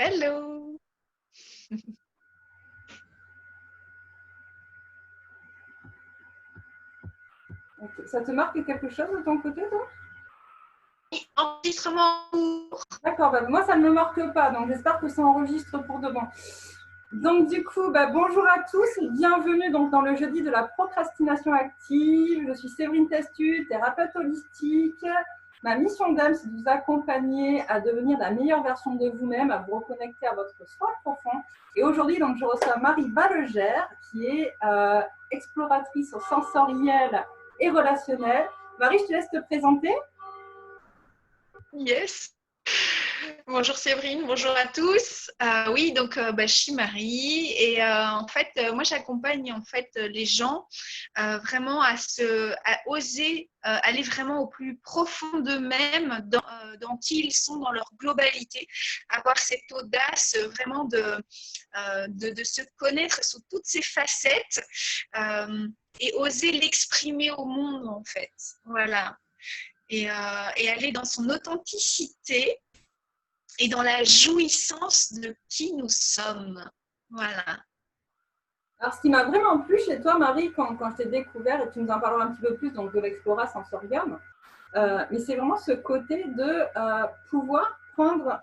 Hello. Okay. Ça te marque quelque chose de ton côté, toi? Enregistrement. D'accord, moi ça ne me marque pas, donc j'espère que ça enregistre pour de bon. Donc du coup, bonjour à tous et bienvenue donc, dans le jeudi de la procrastination active. Je suis Séverine Testu, thérapeute holistique. Ma mission d'âme, c'est de vous accompagner à devenir la meilleure version de vous-même, à vous reconnecter à votre soi profond. Et aujourd'hui, donc, je reçois Marie Ballegère, qui est exploratrice au sensoriel et relationnel. Marie, je te laisse te présenter. Yes. Bonjour Séverine, bonjour à tous. Oui, donc je suis Marie et en fait, moi j'accompagne en fait les gens vraiment à oser aller vraiment au plus profond d'eux-mêmes, dans qui ils sont dans leur globalité, avoir cette audace vraiment de se connaître sous toutes ses facettes et oser l'exprimer au monde en fait. Voilà. Et aller dans son authenticité et dans la jouissance de qui nous sommes. Voilà. Alors, ce qui m'a vraiment plu chez toi, Marie, quand je t'ai découvert, et tu nous en parleras un petit peu plus donc, de l'Explora Sensorium, mais c'est vraiment ce côté de pouvoir prendre,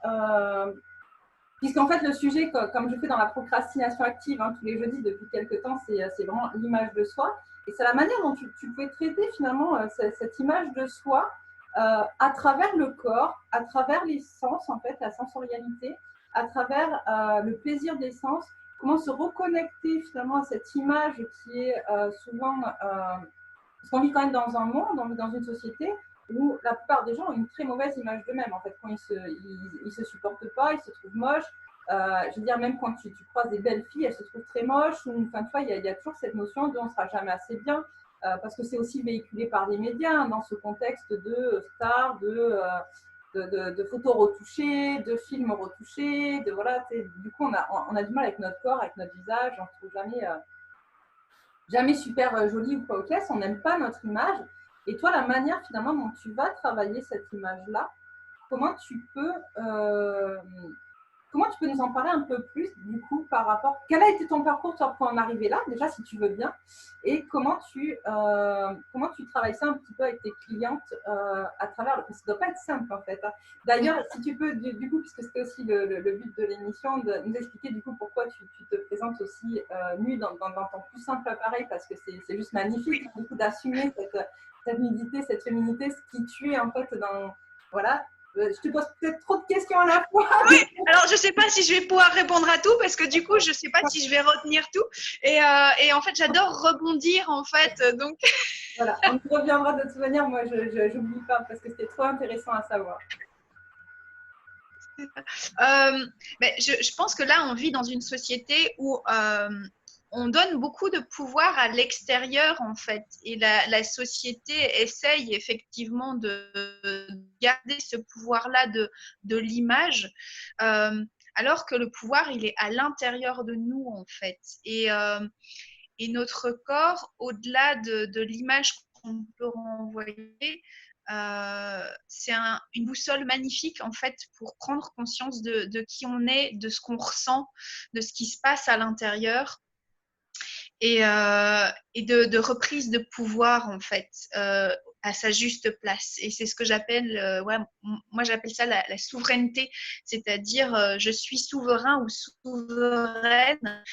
puisqu'en fait le sujet, comme je fais dans la procrastination active tous les jeudis depuis quelques temps, c'est vraiment l'image de soi, et c'est la manière dont tu pouvais traiter finalement cette image de soi à travers le corps, à travers les sens, en fait, la sensorialité, à travers le plaisir des sens, comment se reconnecter finalement à cette image qui est souvent parce qu'on vit quand même dans un monde, on vit dans une société où la plupart des gens ont une très mauvaise image d'eux-mêmes. En fait, quand ils se supportent pas, ils se trouvent moches. Je veux dire, même quand tu croises des belles filles, elles se trouvent très moches. Ou, enfin, tu vois, il y a toujours cette notion de on ne sera jamais assez bien. Parce que c'est aussi véhiculé par les médias dans ce contexte de stars, de photos retouchées, de films retouchés, de voilà. Du coup, on a du mal avec notre corps, avec notre visage. On ne se trouve jamais super jolie ou quoi, ok, on n'aime pas notre image. Et toi, la manière finalement dont tu vas travailler cette image-là, comment tu peux, euh, comment tu peux nous en parler un peu plus du coup par rapport, quel a été ton parcours toi, pour en arriver là, déjà si tu veux bien, et comment tu travailles ça un petit peu avec tes clientes à travers, parce que ça ne doit pas être simple en fait. D'ailleurs, si tu peux du coup, puisque c'était aussi le but de l'émission, de nous expliquer du coup pourquoi tu te présentes aussi nue dans ton plus simple appareil, parce que c'est juste magnifique du coup d'assumer cette nudité, cette féminité, ce qui tu es en fait dans, voilà. Je te pose peut-être trop de questions à la fois. Oui, alors je ne sais pas si je vais pouvoir répondre à tout parce que du coup, je ne sais pas si je vais retenir tout. Et en fait, j'adore rebondir en fait. Donc, Voilà, on y reviendra de toute manière. Moi, je n'oublie pas parce que c'était trop intéressant à savoir. je pense que là, on vit dans une société où on donne beaucoup de pouvoir à l'extérieur, en fait. Et la société essaye effectivement de garder ce pouvoir-là de l'image, alors que le pouvoir, il est à l'intérieur de nous, en fait. Et notre corps, au-delà de l'image qu'on peut renvoyer, c'est une boussole magnifique en fait pour prendre conscience de qui on est, de ce qu'on ressent, de ce qui se passe à l'intérieur et de reprise de pouvoir en fait à sa juste place. Et c'est ce que j'appelle, moi j'appelle ça la souveraineté, c'est-à-dire je suis souverain ou souveraine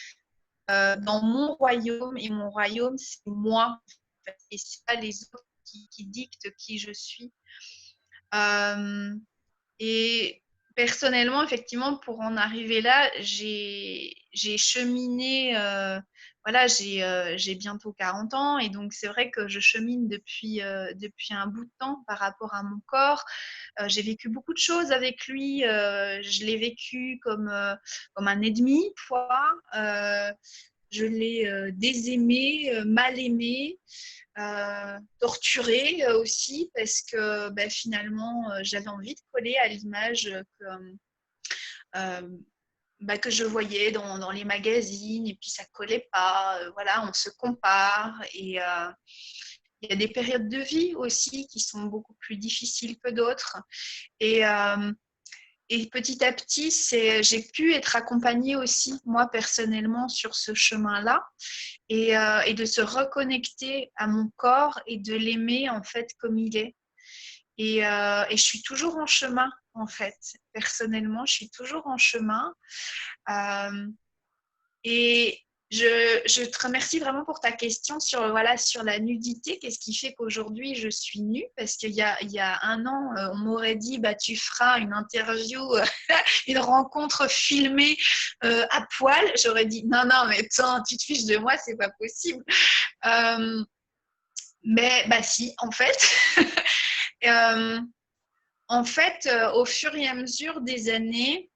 dans mon royaume, et mon royaume, c'est moi. Et c'est pas les autres qui dictent qui je suis. Et personnellement, effectivement, pour en arriver là, j'ai cheminé, voilà, j'ai bientôt 40 ans, et donc c'est vrai que je chemine depuis un bout de temps par rapport à mon corps. J'ai vécu beaucoup de choses avec lui. Je l'ai vécu comme un ennemi, parfois. Je l'ai désaimé, mal aimé, torturé aussi, parce que finalement, j'avais envie de coller à l'image euh, que je voyais dans les magazines, et puis ça collait pas. Voilà, on se compare, et il y a des périodes de vie aussi qui sont beaucoup plus difficiles que d'autres. Et Et petit à petit, j'ai pu être accompagnée aussi, moi personnellement, sur ce chemin-là et de se reconnecter à mon corps et de l'aimer en fait comme il est. Et je suis toujours en chemin en fait. Personnellement, je suis toujours en chemin. Euh, et je te remercie vraiment pour ta question sur, voilà, sur la nudité. Qu'est-ce qui fait qu'aujourd'hui je suis nue? Parce il y a un an, on m'aurait dit bah, tu feras une interview, une rencontre filmée à poil. J'aurais dit non, non, mais attends, tu te fiches de moi, c'est pas possible. Euh, mais bah si, en fait. euh, au fur et à mesure des années,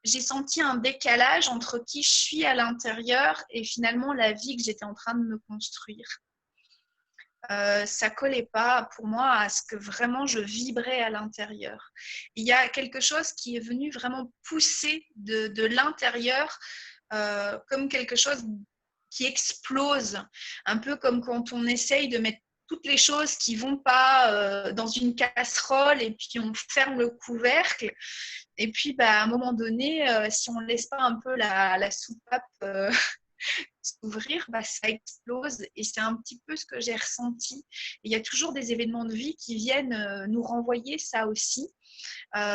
j'ai senti un décalage entre qui je suis à l'intérieur et finalement la vie que j'étais en train de me construire. Ça collait pas pour moi à ce que vraiment je vibrais à l'intérieur. Il y a quelque chose qui est venu vraiment pousser de l'intérieur comme quelque chose qui explose, un peu comme quand on essaye de mettre toutes les choses qui vont pas dans une casserole et puis on ferme le couvercle. Et puis, bah, à un moment donné, si on ne laisse pas un peu la soupape s'ouvrir, bah, ça explose. Et c'est un petit peu ce que j'ai ressenti. Et il y a toujours des événements de vie qui viennent nous renvoyer ça aussi.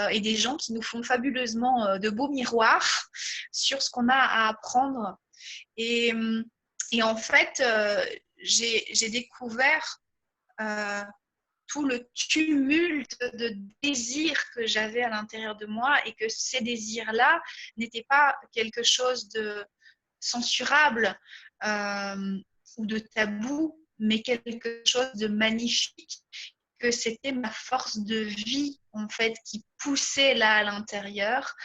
Et des gens qui nous font fabuleusement de beaux miroirs sur ce qu'on a à apprendre. Et, et en fait, j'ai découvert tout le tumulte de désirs que j'avais à l'intérieur de moi et que ces désirs-là n'étaient pas quelque chose de censurable ou de tabou, mais quelque chose de magnifique, que c'était ma force de vie en fait qui poussait là à l'intérieur.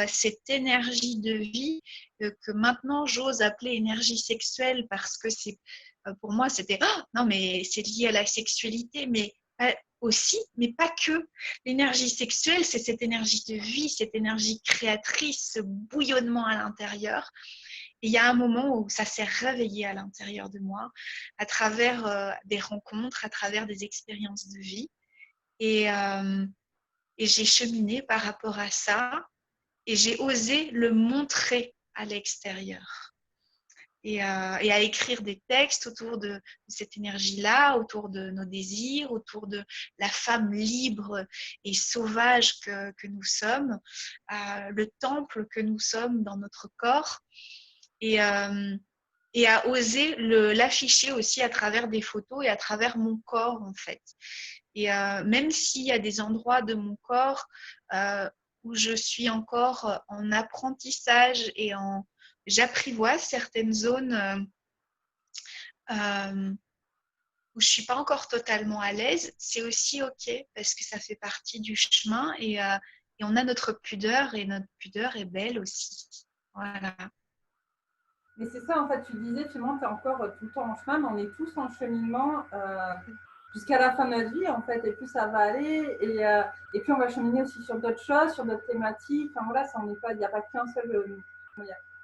Cette énergie de vie que maintenant j'ose appeler énergie sexuelle parce que c'est pour moi c'était oh, non mais c'est lié à la sexualité mais aussi mais pas que. L'énergie sexuelle c'est cette énergie de vie, cette énergie créatrice, ce bouillonnement à l'intérieur. Et il y a un moment où ça s'est réveillé à l'intérieur de moi à travers des rencontres, à travers des expériences de vie et et j'ai cheminé par rapport à ça et j'ai osé le montrer à l'extérieur et à écrire des textes autour de cette énergie-là, autour de nos désirs, autour de la femme libre et sauvage que nous sommes, le temple que nous sommes dans notre corps et, et à oser l'afficher aussi à travers des photos et à travers mon corps en fait. Et même s'il y a des endroits de mon corps où je suis encore en apprentissage et j'apprivoise certaines zones où je ne suis pas encore totalement à l'aise, c'est aussi OK parce que ça fait partie du chemin et on a notre pudeur et notre pudeur est belle aussi. Voilà. Mais c'est ça, en fait, tu disais, tu es encore tout le temps en chemin, mais on est tous en cheminement jusqu'à la fin de notre vie, en fait, et plus ça va aller, et puis on va cheminer aussi sur d'autres choses, sur d'autres thématiques. Enfin voilà, ça, il n'y a pas qu'un seul.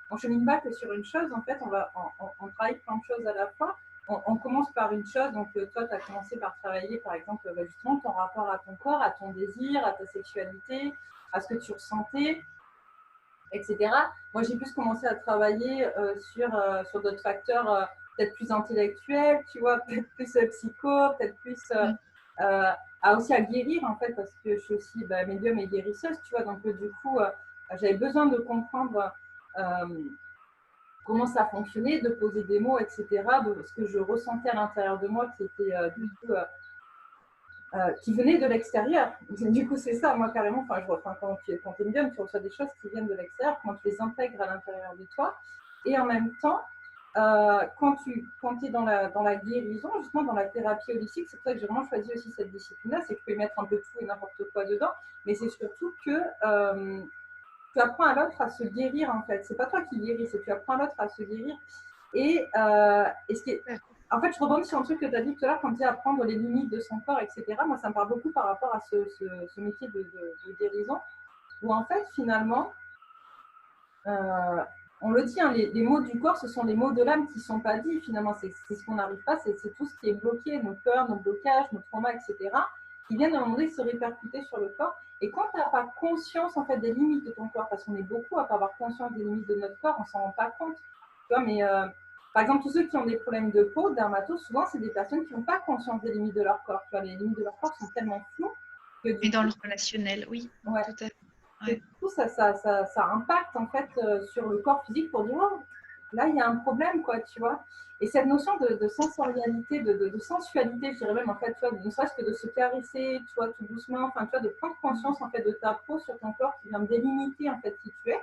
On ne chemine pas que sur une chose, en fait, on travaille plein de choses à la fois. On commence par une chose, donc toi, tu as commencé par travailler, par exemple, justement, ton rapport à ton corps, à ton désir, à ta sexualité, à ce que tu ressentais, etc. Moi, j'ai plus commencé à travailler sur d'autres facteurs peut-être plus intellectuels, tu vois, peut-être plus psycho, peut-être plus aussi à guérir, en fait, parce que je suis aussi médium et guérisseuse, tu vois. Donc, du coup, j'avais besoin de comprendre comment ça fonctionnait, de poser des mots, etc., de ce que je ressentais à l'intérieur de moi qui était du coup qui venait de l'extérieur. Du coup, c'est ça, moi, carrément, quand tu es médium, tu reçois des choses qui viennent de l'extérieur, quand tu les intègres à l'intérieur de toi. Et en même temps, quand tu es dans la guérison, justement, dans la thérapie holistique, c'est pour ça que j'ai vraiment choisi aussi cette discipline-là, c'est que tu peux y mettre un peu tout et n'importe quoi dedans, mais c'est surtout que tu apprends à l'autre à se guérir, en fait. C'est pas toi qui guéris, c'est que tu apprends à l'autre à se guérir. Et ce qui est en fait, je rebondis sur un truc que tu as dit tout à l'heure quand tu dis apprendre les limites de son corps, etc. Moi, ça me parle beaucoup par rapport à ce métier de guérison, où en fait, finalement, on le dit, hein, les mots du corps, ce sont les mots de l'âme qui ne sont pas dits, finalement. C'est ce qu'on n'arrive pas, c'est tout ce qui est bloqué, nos peurs, nos blocages, nos traumas, etc. qui viennent à un moment donné se répercuter sur le corps. Et quand tu n'as pas conscience en fait des limites de ton corps, parce qu'on est beaucoup à pas avoir conscience des limites de notre corps, on s'en rend pas compte. Tu vois, mais par exemple, tous ceux qui ont des problèmes de peau, dermatos, souvent c'est des personnes qui n'ont pas conscience des limites de leur corps. Tu vois, les limites de leur corps sont tellement floues que Et dans le relationnel, oui, ouais, tout à fait. et du coup, ça impacte en fait sur le corps physique pour dire oh, là il y a un problème quoi, tu vois. Et cette notion de sensorialité, de sensualité, je dirais même en fait, tu vois, ne serait-ce que de se caresser, tu vois, tout doucement, enfin tu vois, de prendre conscience en fait de ta peau sur ton corps qui vient délimiter en fait qui tu es,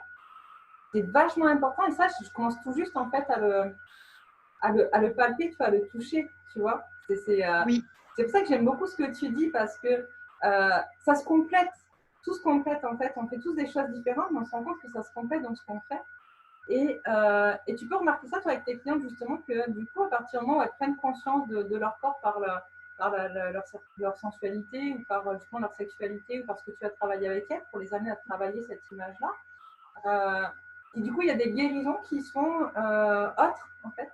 c'est vachement important. Et ça, je commence tout juste en fait à le palper, tu vois, à le toucher, tu vois. Oui. C'est pour ça que j'aime beaucoup ce que tu dis parce que ça se complète. Tout se complète en fait. On fait tous des choses différentes, mais on se rend compte que ça se complète dans ce qu'on fait. Et tu peux remarquer ça toi avec tes clients justement que du coup à partir du moment où elles prennent conscience de leur corps leur sensualité ou par justement leur sexualité ou parce que tu as travaillé avec elles pour les amener à travailler cette image-là. Et du coup il y a des guérisons qui sont autres en fait.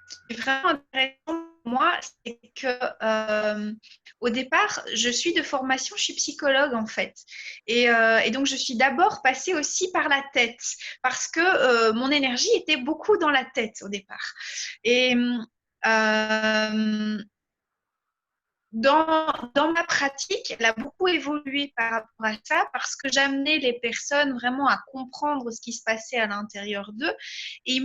Ce qui est vraiment intéressant pour moi, c'est que au départ, je suis de formation, je suis psychologue en fait. Et donc, je suis d'abord passée aussi par la tête parce que mon énergie était beaucoup dans la tête au départ. Et dans ma pratique, elle a beaucoup évolué par rapport à ça parce que j'amenais les personnes vraiment à comprendre ce qui se passait à l'intérieur d'eux. Et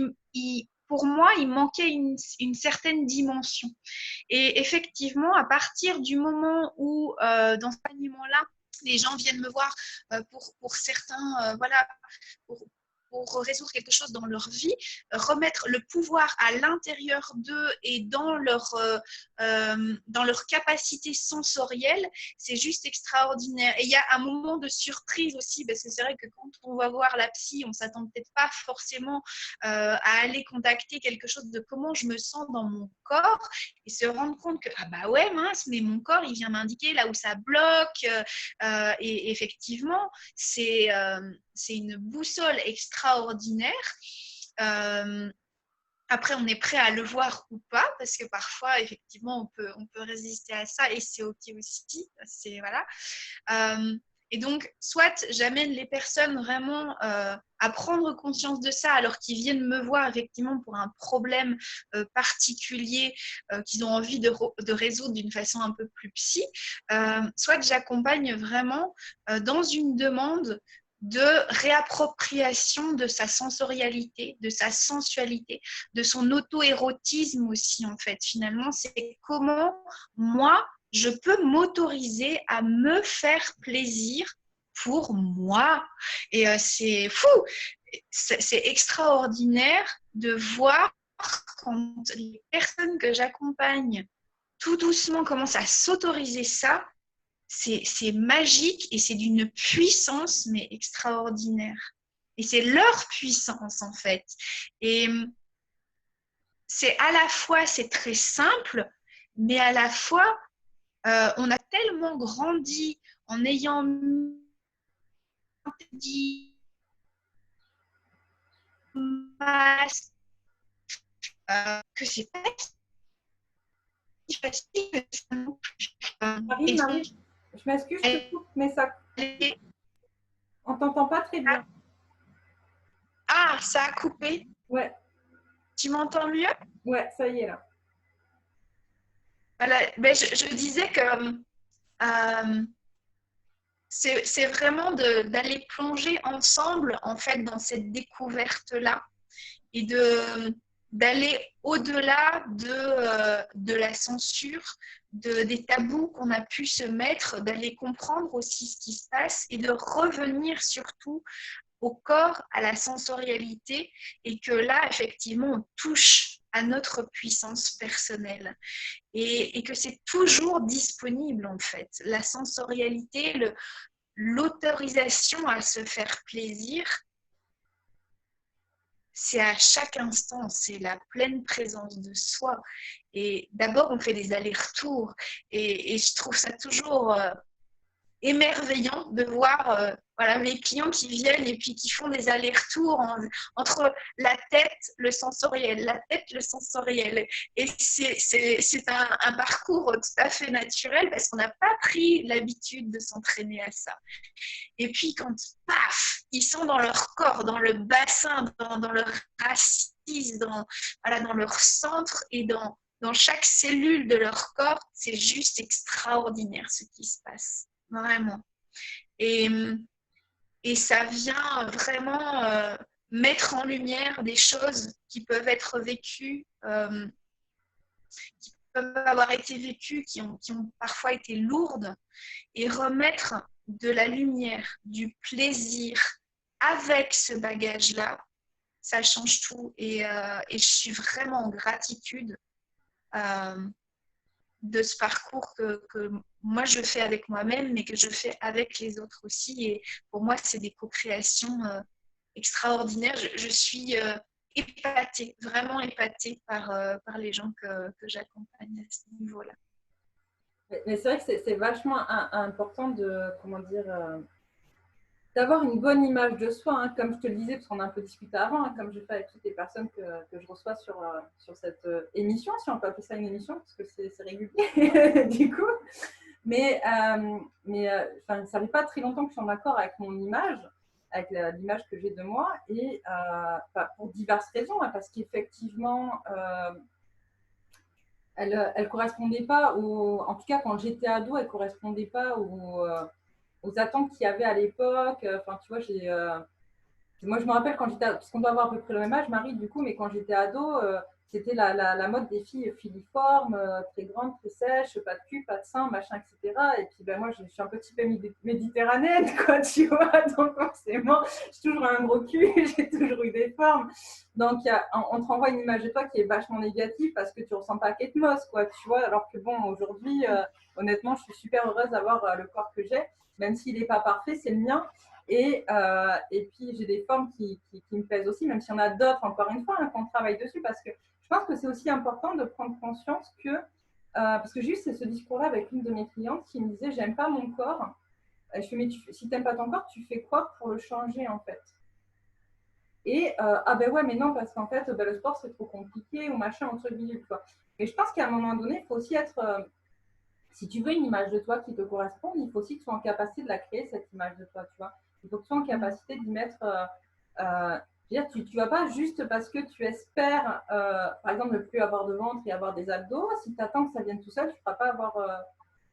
pour moi, il manquait une certaine dimension. Et effectivement, à partir du moment où, dans ce accompagnement-là, les gens viennent me voir pour certains, voilà, pour, pour résoudre quelque chose dans leur vie, remettre le pouvoir à l'intérieur d'eux et dans leur capacité sensorielle, c'est juste extraordinaire. Et il y a un moment de surprise aussi, parce que c'est vrai que quand on va voir la psy, on ne s'attend peut-être pas forcément à aller contacter quelque chose de comment je me sens dans mon corps et se rendre compte que, ah bah ouais, mince, mais mon corps, il vient m'indiquer là où ça bloque. Et effectivement, c'est une boussole extraordinaire. Après, on est prêt à le voir ou pas, parce que parfois, effectivement, on peut résister à ça et c'est OK aussi. C'est, voilà. Et donc, soit j'amène les personnes vraiment à prendre conscience de ça alors qu'ils viennent me voir effectivement pour un problème particulier qu'ils ont envie de résoudre d'une façon un peu plus psy, soit j'accompagne vraiment dans une demande de réappropriation de sa sensorialité, de sa sensualité, de son auto-érotisme aussi en fait. Finalement, c'est comment moi, je peux m'autoriser à me faire plaisir pour moi. Et c'est fou, c'est extraordinaire de voir quand les personnes que j'accompagne tout doucement commencent à s'autoriser ça, c'est magique et c'est d'une puissance mais extraordinaire. Et c'est leur puissance en fait. Et c'est à la fois, c'est très simple, mais à la fois, on a tellement grandi en ayant dit masse que c'est pas si facile que ça non plus. Marie, je m'excuse, je te coupe, mais ça, on t'entend pas très bien. Ah, ça a coupé. Ouais. Tu m'entends mieux? Ouais, ça y est là. Voilà. Ben, je disais que c'est vraiment d'aller plonger ensemble en fait dans cette découverte-là et d'aller au-delà de la censure, des tabous qu'on a pu se mettre, d'aller comprendre aussi ce qui se passe et de revenir surtout au corps, à la sensorialité et que là, effectivement, on touche à notre puissance personnelle et que c'est toujours disponible en fait. La sensorialité, l'autorisation à se faire plaisir, c'est à chaque instant, c'est la pleine présence de soi. Et d'abord, on fait des allers-retours et je trouve ça toujours émerveillant de voir voilà, mes clients qui viennent et puis qui font des allers-retours entre la tête, le sensoriel, la tête, le sensoriel. Et c'est un parcours tout à fait naturel parce qu'on n'a pas pris l'habitude de s'entraîner à ça. Et puis quand, paf, ils sont dans leur corps, dans le bassin, dans leur assise, voilà, dans leur centre et dans chaque cellule de leur corps, c'est juste extraordinaire ce qui se passe, vraiment. Et ça vient vraiment mettre en lumière des choses qui peuvent être vécues, qui peuvent avoir été vécues, qui ont parfois été lourdes, et remettre de la lumière, du plaisir avec ce bagage-là, ça change tout. Et je suis vraiment en gratitude de ce parcours que moi je fais avec moi-même, mais que je fais avec les autres aussi. Et pour moi, c'est des co-créations extraordinaires. Je suis épatée, vraiment épatée par les gens que j'accompagne à ce niveau-là. Mais c'est vrai que c'est vachement important de, comment dire, d'avoir une bonne image de soi, hein, comme je te le disais, parce qu'on a un peu discuté avant, hein, comme je fais avec toutes les personnes que je reçois sur cette émission, si on peut appeler ça une émission, parce que c'est régulier, du coup. Mais ça fait pas très longtemps que je suis en accord avec mon image, avec l'image que j'ai de moi, et pour diverses raisons, hein, parce qu'effectivement, elle correspondait pas en tout cas quand j'étais ado, elle correspondait pas aux attentes qu'il y avait à l'époque. Enfin, tu vois, moi je me rappelle quand j'étais, parce qu'on doit avoir à peu près le même âge, Marie, du coup, mais quand j'étais ado, c'était la mode des filles filiformes, très grandes, très sèches, pas de cul, pas de sein, machin, etc. Et puis ben moi, je suis un petit peu méditerranéenne, quoi, tu vois, donc forcément, j'ai toujours un gros cul, j'ai toujours eu des formes. Donc on te renvoie une image de toi qui est vachement négative parce que tu ressens pas Kate Moss, quoi, tu vois, alors que bon, aujourd'hui, honnêtement, je suis super heureuse d'avoir le corps que j'ai, même s'il n'est pas parfait, c'est le mien. Et puis, j'ai des formes qui me plaisent aussi, même s'il y en a d'autres, encore une fois, hein, qu'on travaille dessus, parce que je pense que c'est aussi important de prendre conscience que, parce que j'ai eu ce discours-là avec une de mes clientes qui me disait, j'aime pas mon corps. Je fais, mais si t'aimes pas ton corps, tu fais quoi pour le changer, en fait? Et, ah ben ouais, mais non, parce qu'en fait, ben, le sport, c'est trop compliqué, ou machin, entre guillemets, tu vois. Mais je pense qu'à un moment donné, il faut aussi être... si tu veux une image de toi qui te correspond, il faut aussi que tu sois en capacité de la créer, cette image de toi, tu vois. Il faut que tu sois en capacité d'y mettre. Je veux dire, tu ne vas pas juste parce que tu espères, par exemple, ne plus avoir de ventre et avoir des abdos. Si tu attends que ça vienne tout seul, tu ne feras pas avoir.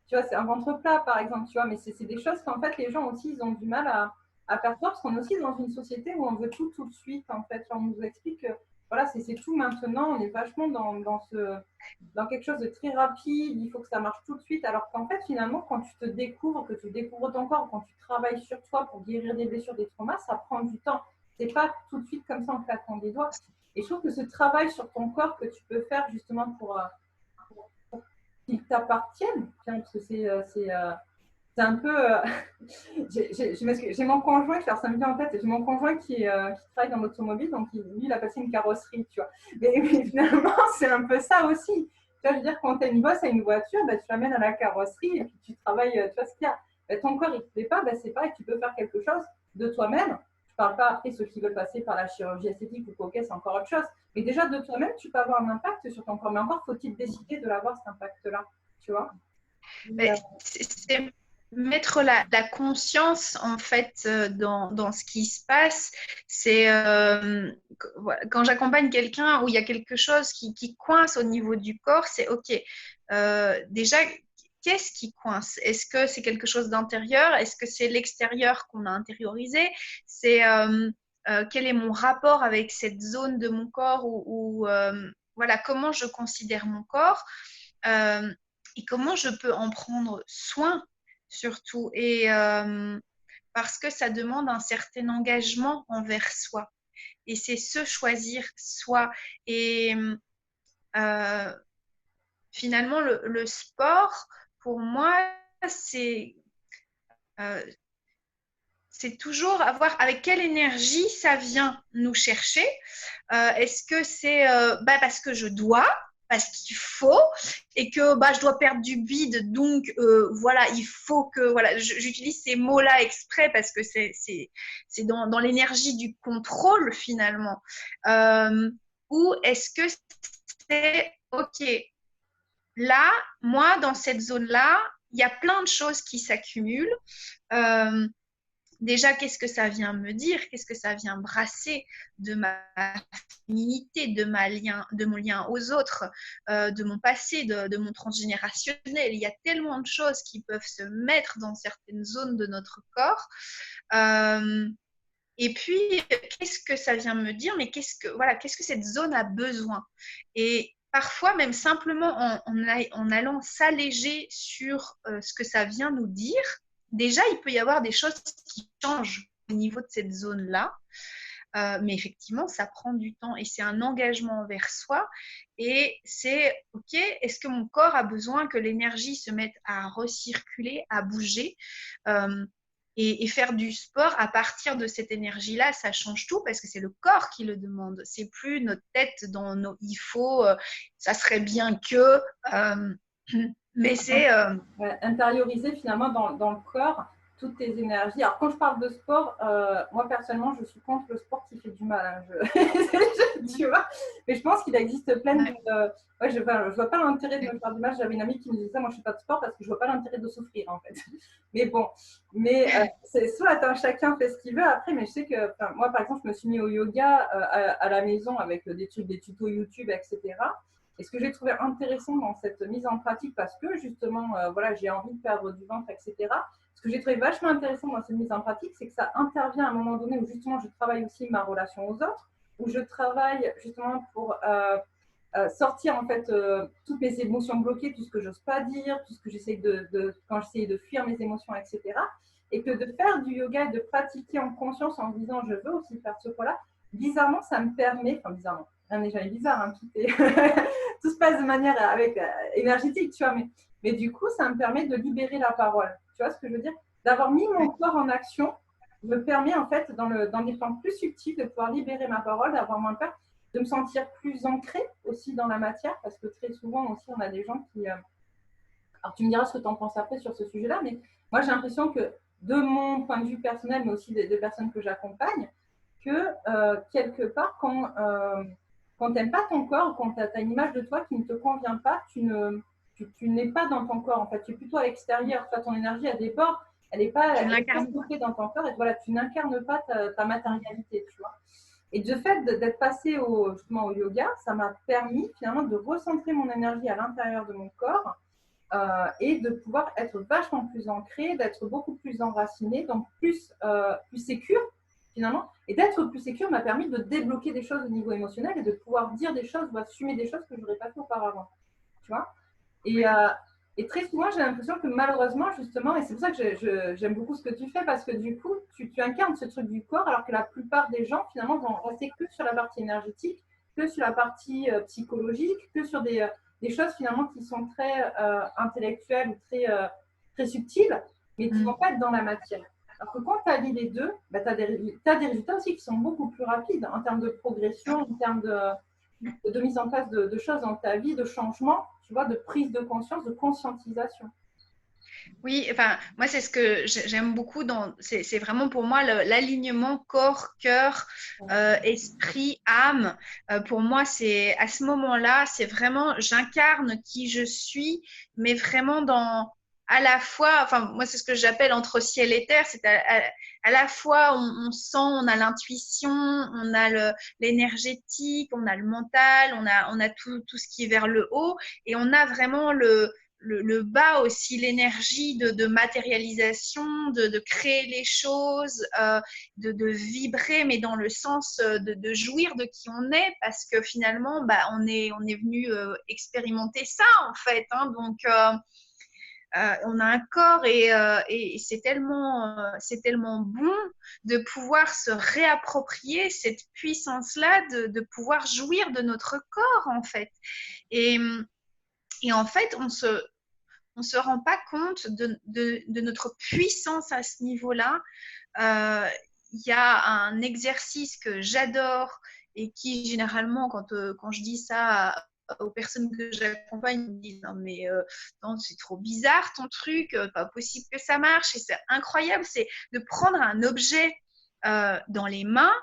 Tu vois, c'est un ventre plat, par exemple, tu vois. Mais c'est des choses qu'en fait, les gens aussi, ils ont du mal à percevoir parce qu'on est aussi dans une société où on veut tout de suite, en fait. On nous explique que voilà, c'est tout maintenant. On est vachement dans quelque chose de très rapide, il faut que ça marche tout de suite, alors qu'en fait, finalement, quand tu te découvres, que tu découvres ton corps, quand tu travailles sur toi pour guérir des blessures, des traumas, ça prend du temps. C'est pas tout de suite comme ça en claquant des doigts. Et je trouve que ce travail sur ton corps que tu peux faire justement pour qu'il t'appartienne, parce que c'est un peu. J'ai mon conjoint, alors ça me vient en tête, j'ai mon conjoint qui travaille dans l'automobile, donc lui, il appelle ça une carrosserie, tu vois. Mais finalement, c'est un peu ça aussi. Tu vois, je veux dire, quand tu as une bosse à une voiture, bah, tu l'amènes à la carrosserie et puis tu travailles, tu vois ce qu'il y a. Bah, ton corps, il ne te plaît pas, bah, c'est pareil, tu peux faire quelque chose de toi-même. Je ne parle pas après ceux qui veulent passer par la chirurgie esthétique ou quoi, ok, c'est encore autre chose. Mais déjà, de toi-même, tu peux avoir un impact sur ton corps. Mais encore, faut-il décider de l'avoir, cet impact-là, tu vois. C'est mettre la conscience en fait dans ce qui se passe. C'est quand j'accompagne quelqu'un où il y a quelque chose qui coince au niveau du corps, c'est ok. Déjà, qu'est-ce qui coince? Est-ce que c'est quelque chose d'intérieur? Est-ce que c'est l'extérieur qu'on a intériorisé? C'est quel est mon rapport avec cette zone de mon corps où voilà, comment je considère mon corps et comment je peux en prendre soin surtout. Et parce que ça demande un certain engagement envers soi. Et c'est se choisir soi. Et finalement, le sport, pour moi, c'est toujours avoir avec quelle énergie ça vient nous chercher. Est-ce que c'est parce que je dois parce qu'il faut et que je dois perdre du bide, donc voilà, il faut que, voilà, j'utilise ces mots-là exprès parce que c'est dans l'énergie du contrôle finalement. Ou est-ce que c'est ok, là, moi, dans cette zone-là, il y a plein de choses qui s'accumulent. Euh, Déjà, qu'est-ce que ça vient me dire? Qu'est-ce que ça vient brasser de ma féminité, de mon lien aux autres, de mon passé, de mon transgénérationnel? Il y a tellement de choses qui peuvent se mettre dans certaines zones de notre corps. Et puis, qu'est-ce que ça vient me dire? Mais qu'est-ce que cette zone a besoin? Et parfois, même simplement en allant s'alléger sur ce que ça vient nous dire, déjà, il peut y avoir des choses qui changent au niveau de cette zone-là. Mais effectivement, ça prend du temps et c'est un engagement envers soi. Et c'est, OK, est-ce que mon corps a besoin que l'énergie se mette à recirculer, à bouger et faire du sport à partir de cette énergie-là, ça change tout parce que c'est le corps qui le demande. C'est plus notre tête dans nos il faut, ça serait bien que. Mais c'est. Intérioriser finalement dans le corps toutes tes énergies. Alors, quand je parle de sport, moi personnellement, je suis contre le sport qui fait du mal. Hein. Tu vois, mais je pense qu'il existe plein de. Ouais, je vois pas l'intérêt de me faire du mal. J'avais une amie qui me disait ça, moi je fais pas de sport parce que je vois pas l'intérêt de souffrir en fait. Mais bon, c'est soit chacun fait ce qu'il veut après, mais je sais que moi par exemple, je me suis mis au yoga à la maison avec des tutos YouTube, etc. Et ce que j'ai trouvé intéressant dans cette mise en pratique, parce que justement, voilà, j'ai envie de perdre du ventre, etc. Ce que j'ai trouvé vachement intéressant dans cette mise en pratique, c'est que ça intervient à un moment donné où justement je travaille aussi ma relation aux autres, où je travaille justement pour sortir en fait toutes mes émotions bloquées, tout ce que j'ose pas dire, tout ce que j'essaie quand j'essaie de fuir mes émotions, etc. Et que de faire du yoga et de pratiquer en conscience en se disant je veux aussi faire ce poids-là, bizarrement ça me permet, enfin bizarrement, rien n'est jamais bizarre, hein, tout se passe de manière énergétique, tu vois, mais du coup ça me permet de libérer la parole, tu vois ce que je veux dire, d'avoir mis mon corps en action me permet en fait dans des plans plus subtils de pouvoir libérer ma parole, d'avoir moins peur, de me sentir plus ancrée aussi dans la matière, parce que très souvent aussi on a des gens qui alors tu me diras ce que tu en penses après sur ce sujet-là, mais moi j'ai l'impression que de mon point de vue personnel, mais aussi des personnes que j'accompagne, que quelque part quand tu n'aimes pas ton corps, quand tu as une image de toi qui ne te convient pas, tu n'es pas dans ton corps en fait, tu es plutôt à l'extérieur, toi ton énergie elle déborde, elle n'est pas stockée dans ton corps, et voilà, tu n'incarnes pas ta matérialité, tu vois. Et de fait d'être passée justement au yoga, ça m'a permis finalement de recentrer mon énergie à l'intérieur de mon corps et de pouvoir être vachement plus ancrée, d'être beaucoup plus enracinée, donc plus sécure finalement. Et d'être plus sécure m'a permis de débloquer des choses au niveau émotionnel et de pouvoir dire des choses ou assumer des choses que je n'aurais pas fait auparavant. Tu vois, et très souvent, j'ai l'impression que malheureusement, justement, et c'est pour ça que j'aime beaucoup ce que tu fais, parce que du coup, tu incarnes ce truc du corps, alors que la plupart des gens, finalement, vont rester que sur la partie énergétique, que sur la partie psychologique, que sur des choses, finalement, qui sont très intellectuelles ou très subtiles, mais qui ne vont pas être dans la matière. Alors que quand tu allies les deux, tu as des résultats aussi qui sont beaucoup plus rapides en termes de progression, en termes de mise en place de choses dans ta vie, de changement, tu vois, de prise de conscience, de conscientisation. Oui, enfin, moi, c'est ce que j'aime beaucoup. C'est vraiment pour moi l'alignement corps, cœur, esprit, âme. Pour moi, c'est à ce moment-là, c'est vraiment, j'incarne qui je suis, mais vraiment à la fois, enfin, moi, c'est ce que j'appelle entre ciel et terre. C'est à la fois, on sent, on a l'intuition, on a l'énergétique, on a le mental, on a tout ce qui est vers le haut, et on a vraiment le bas aussi, l'énergie de matérialisation, de créer les choses, de vibrer, mais dans le sens de jouir de qui on est, parce que finalement, on est venu expérimenter ça, en fait. Hein, donc, on a un corps et c'est tellement bon de pouvoir se réapproprier cette puissance-là, de pouvoir jouir de notre corps, en fait. Et en fait, on se rend pas compte de notre puissance à ce niveau-là. Il y a un exercice que j'adore et qui, généralement, quand je dis ça aux personnes que j'accompagne, ils me disent non mais non, c'est trop bizarre ton truc, pas possible que ça marche. Et c'est incroyable, c'est de prendre un objet dans les mains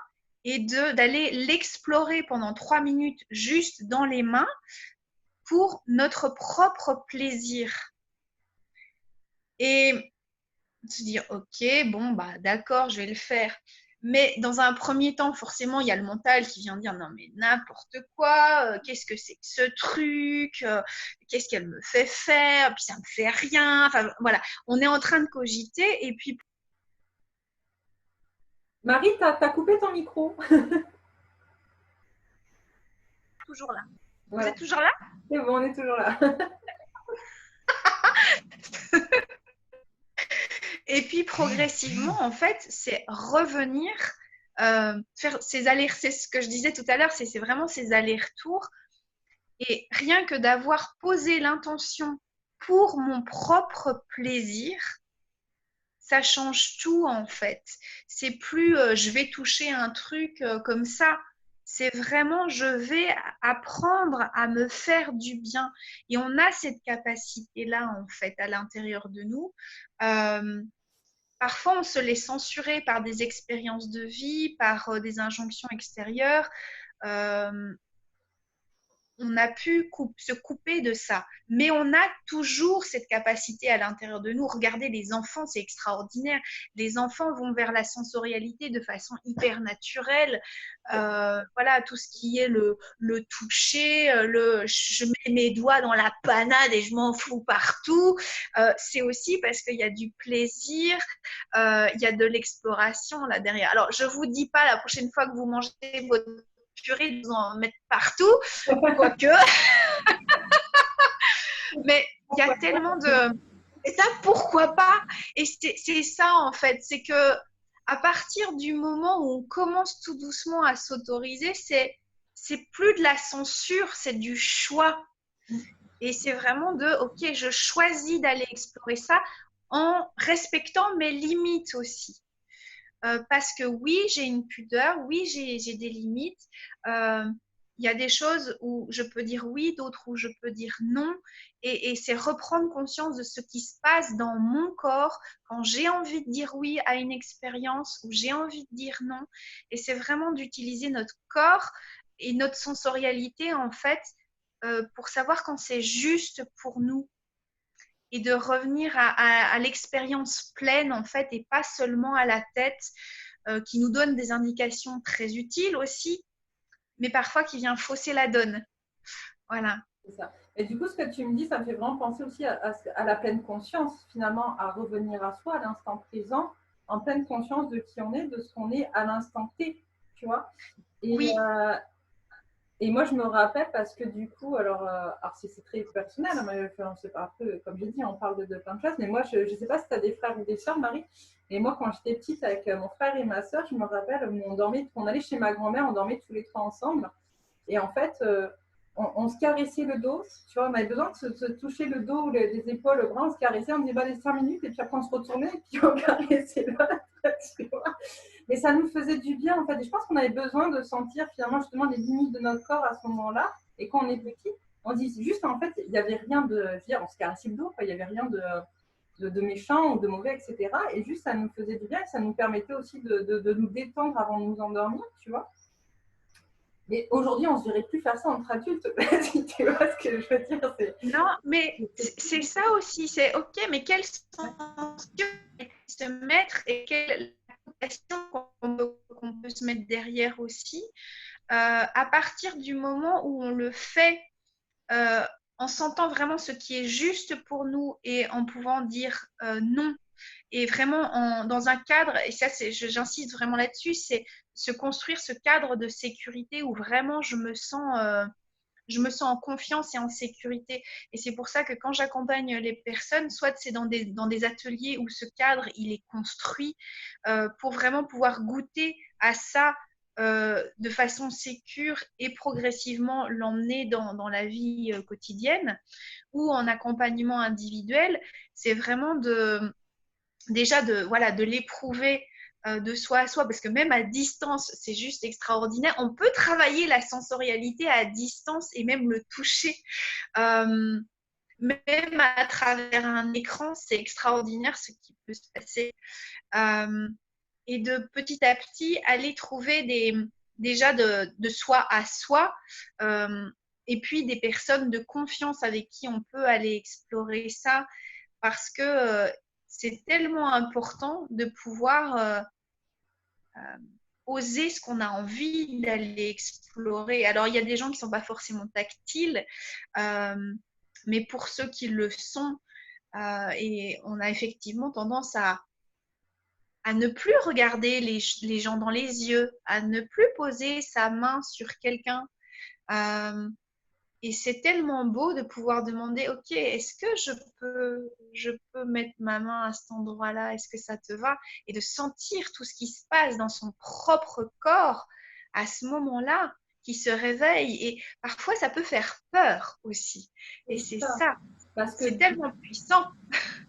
et d'aller l'explorer pendant 3 minutes juste dans les mains pour notre propre plaisir. Et se dire, ok, bon, bah d'accord, je vais le faire. Mais dans un premier temps, forcément, il y a le mental qui vient dire, non mais n'importe quoi, qu'est-ce que c'est que ce truc, qu'est-ce qu'elle me fait faire, puis ça me fait rien. Enfin voilà, on est en train de cogiter et puis. Marie, t'as coupé ton micro. Toujours là. Voilà. Vous êtes toujours là? C'est bon, on est toujours là. Et puis progressivement, en fait, c'est revenir, faire ces allers, c'est ce que je disais tout à l'heure, c'est vraiment ces allers-retours. Et rien que d'avoir posé l'intention pour mon propre plaisir, ça change tout en fait. C'est plus je vais toucher un truc comme ça. C'est vraiment je vais apprendre à me faire du bien. Et on a cette capacité-là en fait à l'intérieur de nous. Parfois, on se laisse censurer par des expériences de vie, par des injonctions extérieures. On a pu se couper de ça. Mais on a toujours cette capacité à l'intérieur de nous. Regardez les enfants, c'est extraordinaire. Les enfants vont vers la sensorialité de façon hyper naturelle. Voilà, tout ce qui est le toucher, je mets mes doigts dans la panade et je m'en fous partout. C'est aussi parce qu'il y a du plaisir, il y a de l'exploration là derrière. Alors, je ne vous dis pas la prochaine fois que vous mangez votre purée, de vous en mettre partout, quoique. Mais il y a tellement de. Et ça, pourquoi pas? Et c'est ça, en fait. C'est que à partir du moment où on commence tout doucement à s'autoriser, c'est plus de la censure, c'est du choix. Et c'est vraiment OK, je choisis d'aller explorer ça en respectant mes limites aussi. Parce que oui, j'ai une pudeur, oui, j'ai des limites. Il y a des choses où je peux dire oui, d'autres où je peux dire non. Et c'est reprendre conscience de ce qui se passe dans mon corps quand j'ai envie de dire oui à une expérience ou j'ai envie de dire non. Et c'est vraiment d'utiliser notre corps et notre sensorialité, en fait, pour savoir quand c'est juste pour nous et de revenir à l'expérience pleine, en fait, et pas seulement à la tête, qui nous donne des indications très utiles aussi, mais parfois qui vient fausser la donne. Voilà. C'est ça. Et du coup, ce que tu me dis, ça me fait vraiment penser aussi à la pleine conscience, finalement, à revenir à soi, à l'instant présent, en pleine conscience de qui on est, de ce qu'on est à l'instant T, tu vois. Et, oui. Et moi, je me rappelle parce que du coup, alors c'est très personnel, mais enfin, c'est pas un peu, comme j'ai dit, on parle de plein de choses, mais moi, je ne sais pas si tu as des frères ou des sœurs, Marie, et moi, quand j'étais petite avec mon frère et ma sœur, je me rappelle, on allait chez ma grand-mère, on dormait tous les trois ensemble, et en fait, on se caressait le dos, tu vois, on avait besoin de se toucher le dos, les épaules, le bras, on se caressait, on disait, bah, les 5 minutes, et puis après, on se retournait, et puis on caressait l'autre, tu vois. Mais ça nous faisait du bien, en fait. Et je pense qu'on avait besoin de sentir, finalement, justement, les limites de notre corps à ce moment-là. Et quand on est petit, on dit juste, en fait, il n'y avait rien de, je veux dire, on se caressait le dos, quoi. Il n'y avait rien de méchant ou de mauvais, etc. Et juste, ça nous faisait du bien, et ça nous permettait aussi de nous détendre avant de nous endormir, tu vois. Mais aujourd'hui, on ne se dirait plus faire ça entre adultes, si tu vois ce que je veux dire. Non, mais c'est ça aussi. C'est OK, mais quelle censure se mettre et quelle question qu'on peut se mettre derrière aussi. À partir du moment où on le fait en sentant vraiment ce qui est juste pour nous et en pouvant dire non. Et vraiment dans un cadre, et ça j'insiste vraiment là-dessus, c'est se construire ce cadre de sécurité où vraiment je me sens en confiance et en sécurité. Et c'est pour ça que quand j'accompagne les personnes, soit c'est dans des ateliers où ce cadre, il est construit pour vraiment pouvoir goûter à ça de façon sécure et progressivement l'emmener dans la vie quotidienne, ou en accompagnement individuel, c'est vraiment déjà de l'éprouver de soi à soi, parce que même à distance, c'est juste extraordinaire. On peut travailler la sensorialité à distance et même le toucher. Euh, Même à travers un écran, c'est extraordinaire ce qui peut se passer. Euh, et de petit à petit, aller trouver déjà de soi à soi, euh, et puis des personnes de confiance avec qui on peut aller explorer ça, parce que c'est tellement important de pouvoir oser ce qu'on a envie d'aller explorer. Alors, il y a des gens qui ne sont pas forcément tactiles, mais pour ceux qui le sont, et on a effectivement tendance à ne plus regarder les gens dans les yeux, à ne plus poser sa main sur quelqu'un. Euh, et c'est tellement beau de pouvoir demander, OK, est-ce que je peux mettre ma main à cet endroit-là? Est-ce que ça te va? Et de sentir tout ce qui se passe dans son propre corps à ce moment-là, qui se réveille. Et parfois, ça peut faire peur aussi. Et c'est ça, parce que c'est tellement puissant.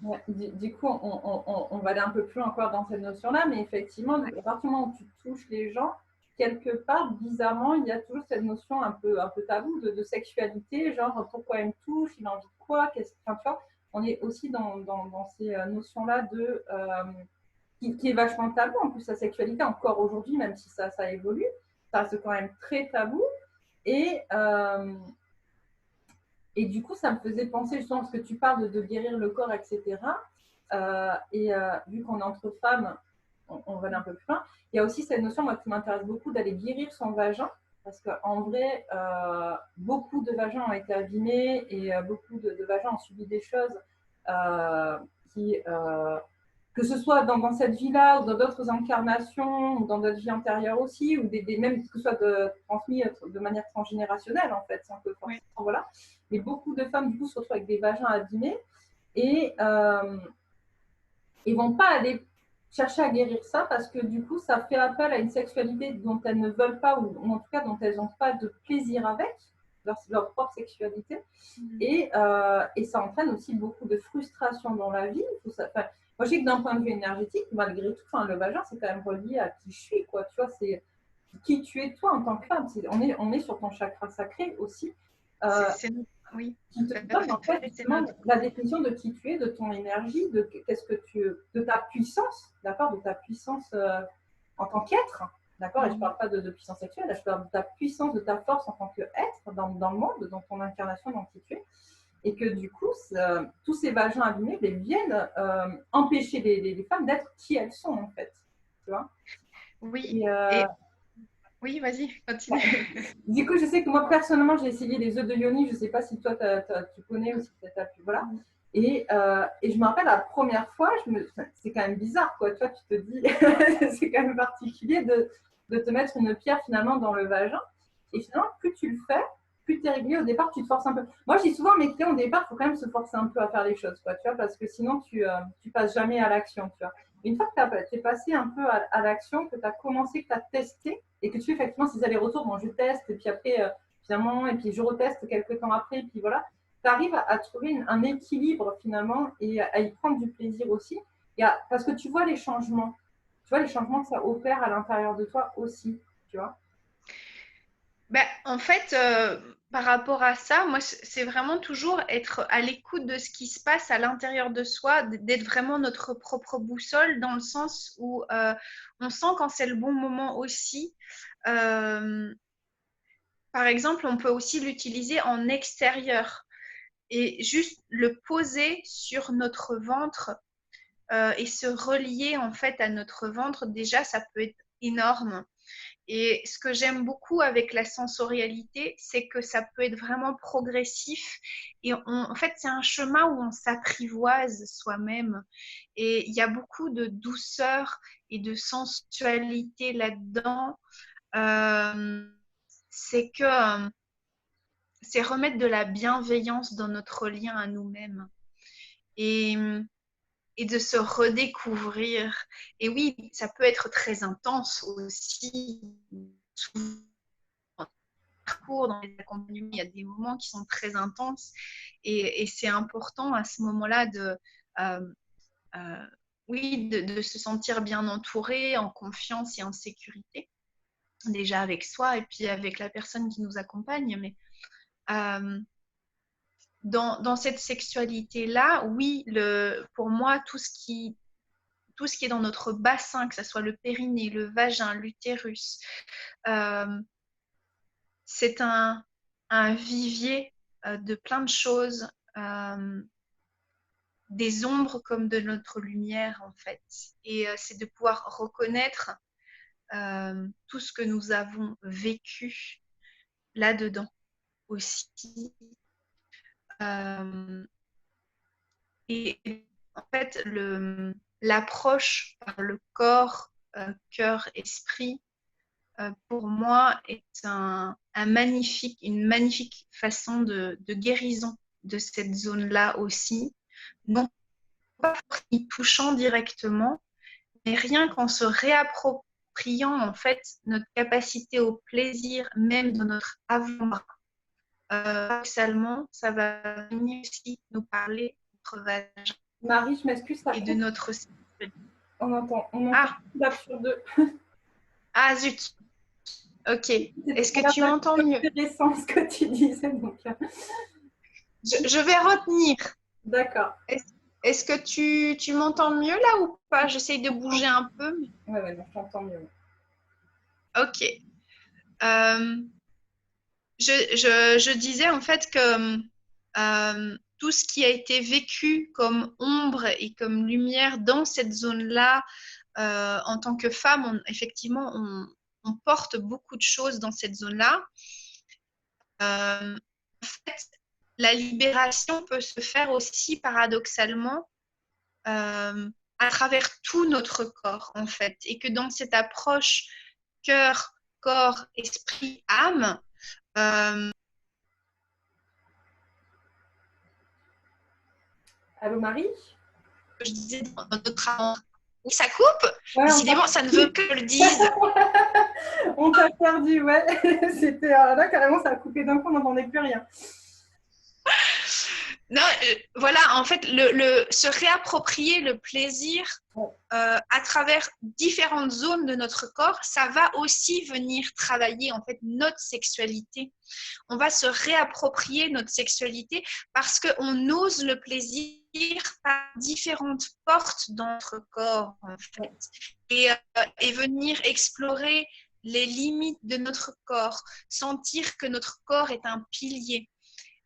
ouais, du coup, on va aller un peu plus encore dans cette notion-là, mais effectivement, à partir du moment où tu touches les gens, quelque part, bizarrement, il y a toujours cette notion un peu tabou de sexualité, genre pourquoi elle me touche, il a envie de quoi, enfin, tu vois, on est aussi dans ces notions-là qui est vachement tabou. En plus, la sexualité, encore aujourd'hui, même si ça évolue, ça reste quand même très tabou. Et, euh, et du coup, ça me faisait penser justement, parce que tu parles de guérir le corps, etc. Vu qu'on est entre femmes, on va aller un peu plus loin. Il y a aussi cette notion, moi, qui m'intéresse beaucoup, d'aller guérir son vagin. Parce qu'en vrai, beaucoup de vagins ont été abîmés et beaucoup de vagins ont subi des choses qui, que ce soit dans cette vie-là ou dans d'autres incarnations ou dans d'autres vies antérieures aussi, ou même que ce soit transmis de manière transgénérationnelle en fait, un peu forcément, voilà. Mais beaucoup de femmes du coup se retrouvent avec des vagins abîmés et ils vont pas aller chercher à guérir ça parce que du coup ça fait appel à une sexualité dont elles ne veulent pas ou en tout cas dont elles n'ont pas de plaisir avec leur propre sexualité et ça entraîne aussi beaucoup de frustration dans la vie. Moi, je sais que d'un point de vue énergétique, malgré tout, le vagin, c'est quand même relié à qui je suis, quoi. Tu vois, c'est qui tu es toi en tant que femme. On est sur ton chakra sacré aussi. Oui. Qui te donne en fait la définition de qui tu es, de ton énergie, de ta puissance, d'accord, de ta puissance en tant qu'être, d'accord. Et je ne parle pas de puissance sexuelle, là, je parle de ta puissance, de ta force en tant qu'être dans le monde, dans ton incarnation, dans qui tu es. Et que du coup, tous ces vagins abîmés viennent empêcher les femmes d'être qui elles sont en fait. Tu vois. Oui. Oui, vas-y, continue. Du coup, je sais que moi, personnellement, j'ai essayé les œufs de Yoni. Je ne sais pas si toi, tu connais ou si tu as pu. Voilà. Et je me rappelle la première fois, c'est quand même bizarre, quoi. Tu vois, tu te dis, c'est quand même particulier de te mettre une pierre finalement dans le vagin. Et finalement, plus tu le fais, plus tu es régulier. Au départ, tu te forces un peu. Moi, je dis souvent à mes clients, au départ, il faut quand même se forcer un peu à faire les choses, quoi, tu vois, parce que sinon, tu passes jamais à l'action, tu vois. Une fois que tu es passé un peu à l'action, que tu as commencé, que tu as testé, et que tu fais effectivement ces allers-retours, bon, je teste, et puis après, finalement, et puis je reteste quelques temps après, et puis voilà, tu arrives à trouver un équilibre finalement et à y prendre du plaisir aussi. Parce que tu vois les changements que ça opère à l'intérieur de toi aussi, tu vois. Ben, en fait, par rapport à ça, moi, c'est vraiment toujours être à l'écoute de ce qui se passe à l'intérieur de soi, d'être vraiment notre propre boussole, dans le sens où on sent quand c'est le bon moment aussi. Euh, Par exemple, on peut aussi l'utiliser en extérieur et juste le poser sur notre ventre et se relier en fait à notre ventre. Déjà, ça peut être énorme. Et ce que j'aime beaucoup avec la sensorialité, c'est que ça peut être vraiment progressif. Et en fait, c'est un chemin où on s'apprivoise soi-même. Et il y a beaucoup de douceur et de sensualité là-dedans. C'est que c'est remettre de la bienveillance dans notre lien à nous-mêmes. Et, et de se redécouvrir. Et oui, ça peut être très intense aussi. Souvent, dans les accompagnements, il y a des moments qui sont très intenses et c'est important à ce moment-là de oui, de se sentir bien entouré, en confiance et en sécurité, déjà avec soi et puis avec la personne qui nous accompagne. Mais dans cette sexualité-là, oui, pour moi, tout ce qui est dans notre bassin, que ce soit le périnée, le vagin, l'utérus, c'est un vivier de plein de choses, des ombres comme de notre lumière en fait. Et c'est de pouvoir reconnaître tout ce que nous avons vécu là-dedans aussi. Et en fait, l'approche par le corps, cœur, esprit, pour moi, est une magnifique façon de guérison de cette zone-là aussi. Non pas y touchant directement, mais rien qu'en se réappropriant en fait notre capacité au plaisir, même dans notre avant-bras. Paradoxalement, ça va venir aussi nous parler de notre vagin Marie, je m'excuse, ça et de coupe. notre... On entend Ah, sur deux. ah zut. Ok. Est-ce C'était que tu m'entends mieux? intéressant ce que tu disais. Donc, Je vais retenir. d'accord. Est-ce que tu m'entends mieux là ou pas? J'essaye de bouger un peu. Ouais, ouais, non, je t'entends mieux. Ok. Je disais en fait que tout ce qui a été vécu comme ombre et comme lumière dans cette zone-là, en tant que femme, effectivement, on porte beaucoup de choses dans cette zone-là. En fait, la libération peut se faire aussi paradoxalement à travers tout notre corps, en fait. Et que dans cette approche cœur, corps, esprit, âme, Allô, Marie? je disais dans notre âme, oui, ça coupe. Ouais, Décidément, ça ne veut que je le dise. on t'a perdu, ouais. C'était là, carrément, ça a coupé d'un coup, on n'entendait plus rien. Non, voilà, en fait, se réapproprier le plaisir à travers différentes zones de notre corps, ça va aussi venir travailler en fait notre sexualité. On va se réapproprier notre sexualité parce qu'on ose le plaisir par différentes portes dans notre corps en fait, et venir explorer les limites de notre corps, sentir que notre corps est un pilier,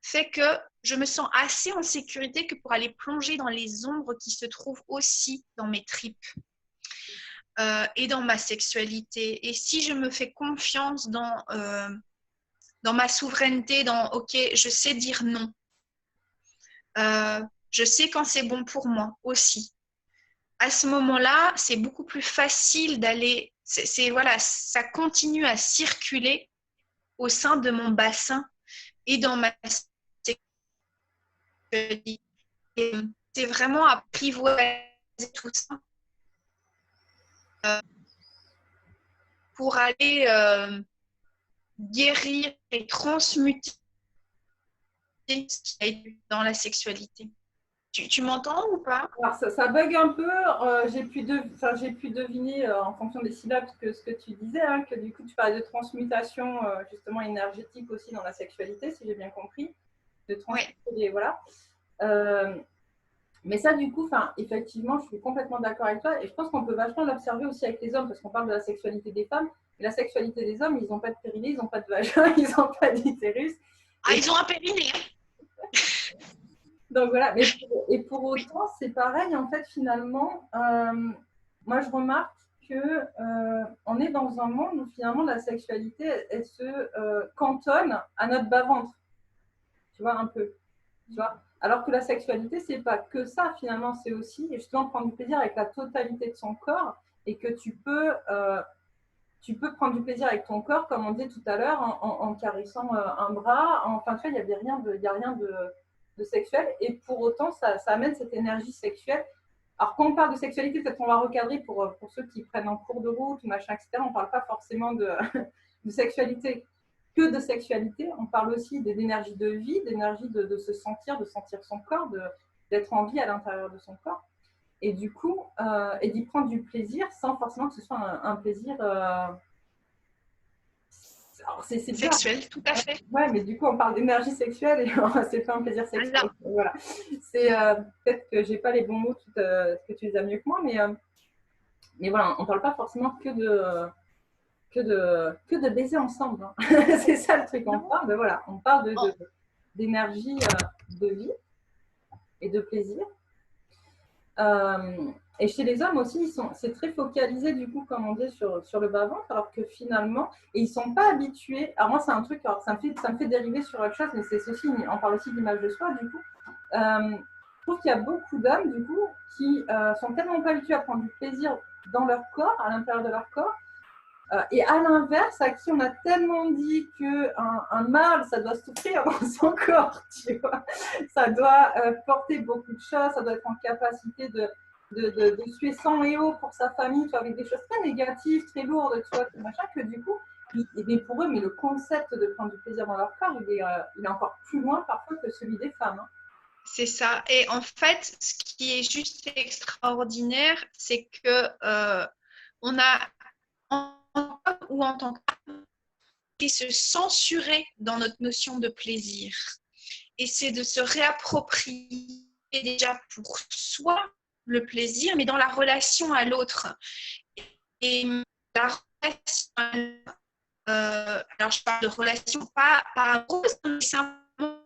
fait que je me sens assez en sécurité que pour aller plonger dans les ombres qui se trouvent aussi dans mes tripes et dans ma sexualité. Et si je me fais confiance dans ma souveraineté, dans OK, je sais dire non, je sais quand c'est bon pour moi aussi. À ce moment-là, c'est beaucoup plus facile d'aller, voilà, ça continue à circuler au sein de mon bassin et dans ma sexualité. C'est vraiment apprivoiser tout ça pour aller guérir et transmuter ce qui a été dans la sexualité. Tu m'entends ou pas? Alors, ça bug un peu. J'ai pu deviner en fonction des syllabes ce que tu disais, hein, que du coup, tu parlais de transmutation justement énergétique aussi dans la sexualité, si j'ai bien compris. De transmuter, Oui. voilà. Mais ça, du coup, effectivement, je suis complètement d'accord avec toi. Et je pense qu'on peut vachement l'observer aussi avec les hommes, parce qu'on parle de la sexualité des femmes. Et la sexualité des hommes, ils n'ont pas de périnée, ils n'ont pas de vagin, ils n'ont pas d'utérus. Ah, ils ont un périnée. Donc voilà, et pour autant, c'est pareil, en fait, finalement, moi je remarque que on est dans un monde où finalement la sexualité, elle se cantonne à notre bas-ventre, tu vois, un peu. Tu vois. Alors que la sexualité, c'est pas que ça, finalement, c'est aussi justement prendre du plaisir avec la totalité de son corps et que tu peux prendre du plaisir avec ton corps, comme on disait tout à l'heure, en caressant un bras. Enfin, tu vois, il n'y a rien de sexuel. Et pour autant, ça amène cette énergie sexuelle. Alors, quand on parle de sexualité, peut-être on va recadrer pour ceux qui prennent en cours de route, machin, etc. On ne parle pas forcément de sexualité que de sexualité. On parle aussi d'énergie de vie, d'énergie de se sentir, de sentir son corps, d'être en vie à l'intérieur de son corps. et du coup, et d'y prendre du plaisir sans forcément que ce soit un plaisir. Alors, c'est bizarre. Sexuel, tout à fait. Ouais, mais du coup, on parle d'énergie sexuelle et c'est pas un plaisir sexuel. Alors, Voilà. C'est peut-être que j'ai pas les bons mots, que tu les as mieux que moi, mais voilà, on parle pas forcément que de baiser ensemble. Hein. C'est ça le truc. On parle d'énergie, de vie et de plaisir. Et chez les hommes aussi, c'est très focalisé du coup, comme on dit, sur le bas-ventre, alors que finalement, et ils sont pas habitués. Alors moi, c'est un truc, alors ça me fait dériver sur autre chose, mais c'est aussi, on parle aussi d'image de soi, du coup. Je trouve qu'il y a beaucoup d'hommes, du coup, qui sont tellement pas habitués à prendre du plaisir dans leur corps, à l'intérieur de leur corps, et à l'inverse, à qui on a tellement dit qu'un mâle, ça doit souffrir dans son corps, tu vois. Ça doit porter beaucoup de choses, ça doit être en capacité de suer sang et eau pour sa famille, tu vois, avec des choses très négatives, très lourdes, tu vois, machin, que du coup, mais pour eux, mais le concept de prendre du plaisir dans leur corps, il est encore plus loin parfois que celui des femmes. Hein. c'est ça. Et en fait, ce qui est juste extraordinaire, c'est que on a, ou en tant qu'homme, qui se censurer dans notre notion de plaisir. Et c'est de se réapproprier déjà pour soi le plaisir, mais dans la relation à l'autre. Et la relation, alors je parle de relation pas amoureuse, mais simplement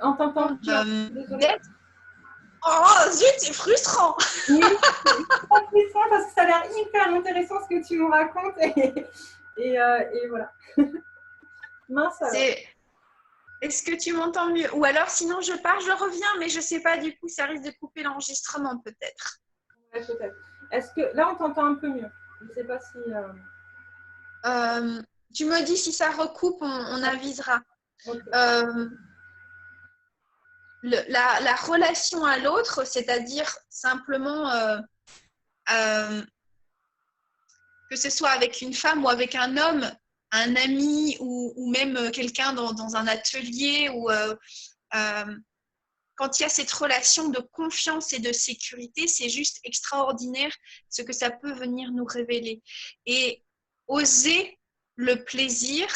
On t'entend désolée. Oh zut, c'est frustrant. Oui, c'est pas frustrant parce que ça a l'air hyper intéressant ce que tu nous racontes et voilà. Mince alors. Est-ce que tu m'entends mieux? Ou alors sinon je pars, je reviens, mais je sais pas, du coup ça risque de couper l'enregistrement peut-être. Ouais, peut-être. Est-ce que là on t'entend un peu mieux? Je ne sais pas si. Tu me dis si ça recoupe, on avisera. Okay. La relation à l'autre, c'est-à-dire simplement que ce soit avec une femme ou avec un homme, un ami ou même quelqu'un dans un atelier ou quand il y a cette relation de confiance et de sécurité, c'est juste extraordinaire ce que ça peut venir nous révéler. Et oser le plaisir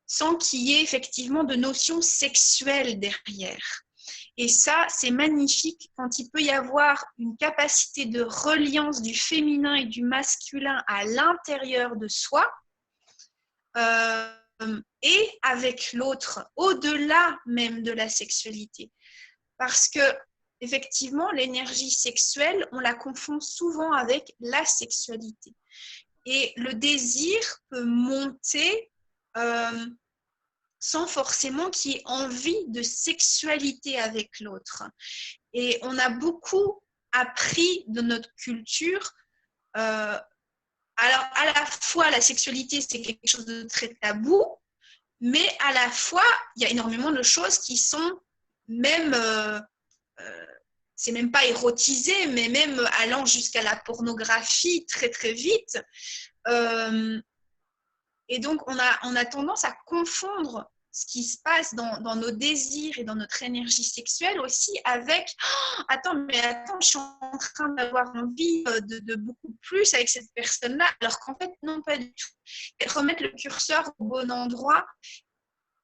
sans qu'il y ait effectivement de notion sexuelle derrière. Et ça, c'est magnifique quand il peut y avoir une capacité de reliance du féminin et du masculin à l'intérieur de soi et avec l'autre, au-delà même de la sexualité. Parce que, effectivement, l'énergie sexuelle, on la confond souvent avec la sexualité. Et le désir peut monter sans forcément qu'il y ait envie de sexualité avec l'autre. Et on a beaucoup appris de notre culture. Alors, à la fois, la sexualité, c'est quelque chose de très tabou, mais à la fois, il y a énormément de choses qui sont même... c'est même pas érotisé, mais même allant jusqu'à la pornographie très très vite. Et donc, on a tendance à confondre ce qui se passe dans nos désirs et dans notre énergie sexuelle aussi avec attends, je suis en train d'avoir envie de beaucoup plus avec cette personne-là, alors qu'en fait, non, pas du tout. Et remettre le curseur au bon endroit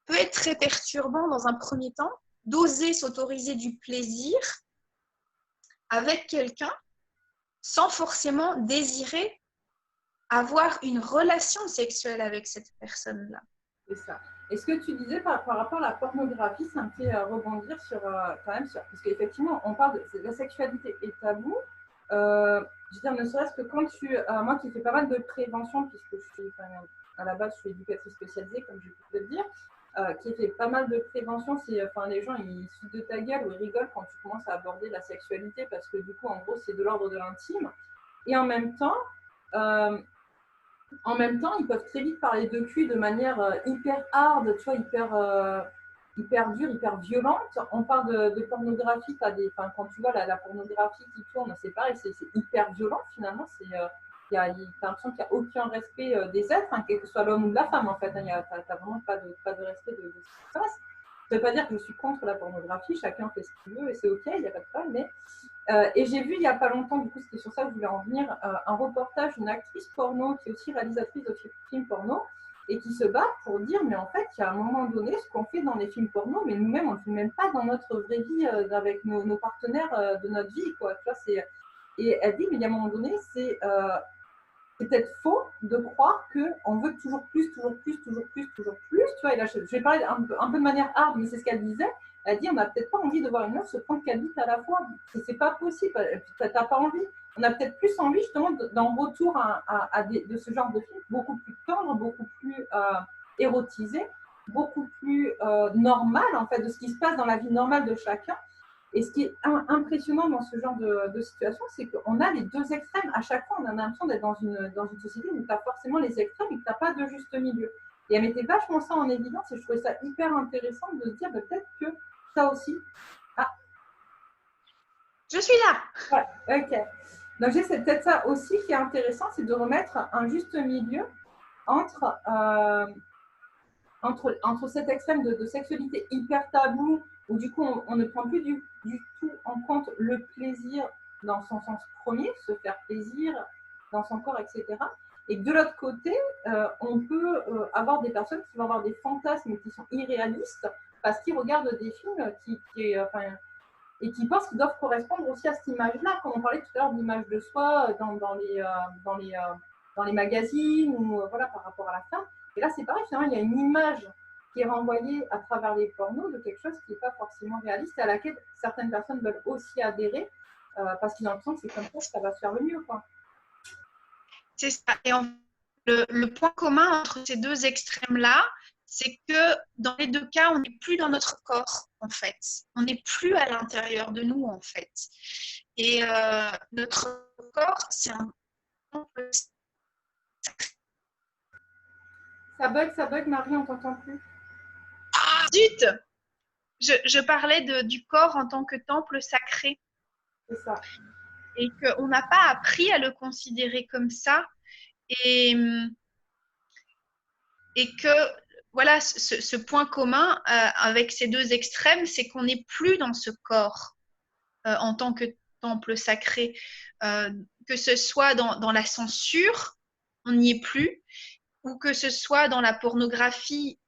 peut être très perturbant dans un premier temps, d'oser s'autoriser du plaisir avec quelqu'un sans forcément désirer avoir une relation sexuelle avec cette personne-là. C'est ça. Et ce que tu disais par rapport à la pornographie, ça me fait rebondir sur, parce qu'effectivement, on parle de la sexualité est tabou. Je veux dire, ne serait-ce que quand moi qui fais pas mal de prévention, puisque à la base, je suis éducatrice spécialisée, comme je peux te le dire, qui fait pas mal de prévention, les gens, ils se foutent de ta gueule ou ils rigolent quand tu commences à aborder la sexualité, parce que du coup, en gros, c'est de l'ordre de l'intime. Et en même temps, ils peuvent très vite parler de cul de manière hyper hard, tu vois, hyper dure, hyper violente. On parle de pornographie, quand tu vois la pornographie qui tourne, c'est pareil, c'est hyper violent finalement. T'as l'impression qu'il n'y a aucun respect des êtres, hein, quel que soit l'homme ou la femme en fait. Tu n'as vraiment pas de respect de ce qui se passe. Ça ne veut pas dire que je suis contre la pornographie, chacun fait ce qu'il veut et c'est ok, il n'y a pas de problème. Mais, et j'ai vu il n'y a pas longtemps, du coup c'était sur ça que je voulais en venir, un reportage d'une actrice porno qui est aussi réalisatrice de films porno et qui se bat pour dire mais en fait il y a un moment donné ce qu'on fait dans les films porno, mais nous-mêmes on ne le fait même pas dans notre vraie vie avec nos partenaires de notre vie, quoi. Tu vois, et elle dit mais il y a un moment donné c'est peut-être faux de croire qu'on veut toujours plus, toujours plus, toujours plus, toujours plus. Tu vois, et là, je vais parler un peu de manière hard, mais c'est ce qu'elle disait. Elle dit, on n'a peut-être pas envie de voir une meuf se prendre 4 bites à la fois. C'est pas possible. Tu n'as pas envie. On a peut-être plus envie, justement, d'un retour de ce genre de film, beaucoup plus tendre, beaucoup plus érotisé, beaucoup plus normal, en fait, de ce qui se passe dans la vie normale de chacun. Et ce qui est impressionnant dans ce genre de situation, c'est qu'on a les deux extrêmes. À chaque fois, on a l'impression d'être dans une société où tu as forcément les extrêmes et que tu n'as pas de juste milieu. Et elle mettait vachement ça en évidence et je trouvais ça hyper intéressant de se dire peut-être que ça aussi. Ah. Je suis là. Ouais, ok. Donc, c'est peut-être ça aussi qui est intéressant, c'est de remettre un juste milieu entre cet extrême de sexualité hyper tabou, où du coup on ne prend plus du tout en compte le plaisir dans son sens premier, se faire plaisir dans son corps, etc. Et que de l'autre côté, on peut avoir des personnes qui vont avoir des fantasmes qui sont irréalistes parce qu'ils regardent des films et qui pensent qu'ils doivent correspondre aussi à cette image-là, comme on parlait tout à l'heure de l'image de soi dans les magazines ou voilà, par rapport à la femme. Et là, c'est pareil, finalement, il y a une image qui est renvoyée à travers les pornos de quelque chose qui n'est pas forcément réaliste et à laquelle certaines personnes veulent aussi adhérer parce qu'ils ont l'impression que c'est comme ça que ça va se faire le mieux, quoi. C'est ça. Et le point commun entre ces deux extrêmes-là, c'est que dans les deux cas, on n'est plus dans notre corps, en fait. On n'est plus à l'intérieur de nous, en fait. Et notre corps, c'est un temple. Ça bug, Marie, on t'entend plus. Ah, zut! Je parlais du corps en tant que temple sacré. C'est ça. Et qu'on n'a pas appris à le considérer comme ça. Et que voilà, ce point commun avec ces deux extrêmes, c'est qu'on n'est plus dans ce corps en tant que temple sacré. Que ce soit dans la censure, on n'y est plus, ou que ce soit dans la pornographie,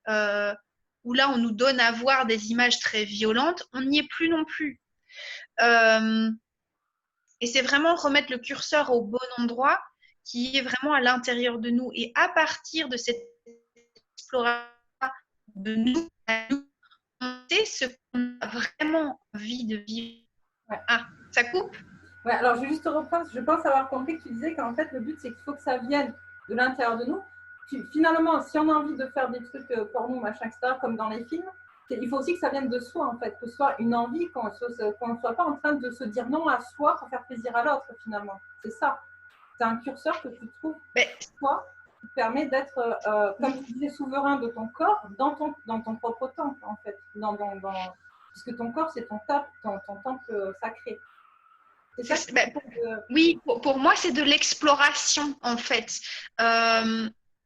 où là on nous donne à voir des images très violentes, on n'y est plus non plus. Et c'est vraiment remettre le curseur au bon endroit, qui est vraiment à l'intérieur de nous. Et à partir de cette exploration de nous, on sait ce qu'on a vraiment envie de vivre. Ouais. Ah, ça coupe? Ouais, alors je vais juste reprendre. Je pense avoir compris que tu disais qu'en fait, le but, c'est qu'il faut que ça vienne de l'intérieur de nous. Finalement, si on a envie de faire des trucs porno, machin, etc., comme dans les films, il faut aussi que ça vienne de soi, en fait, que ce soit une envie, qu'on ne soit pas en train de se dire non à soi pour faire plaisir à l'autre, finalement. C'est ça. C'est un curseur que tu trouves, toi, qui te permet d'être, comme tu disais, souverain de ton corps dans ton propre temple, en fait. Puisque ton corps, c'est ton temple sacré. C'est ça oui, pour moi, c'est de l'exploration, en fait.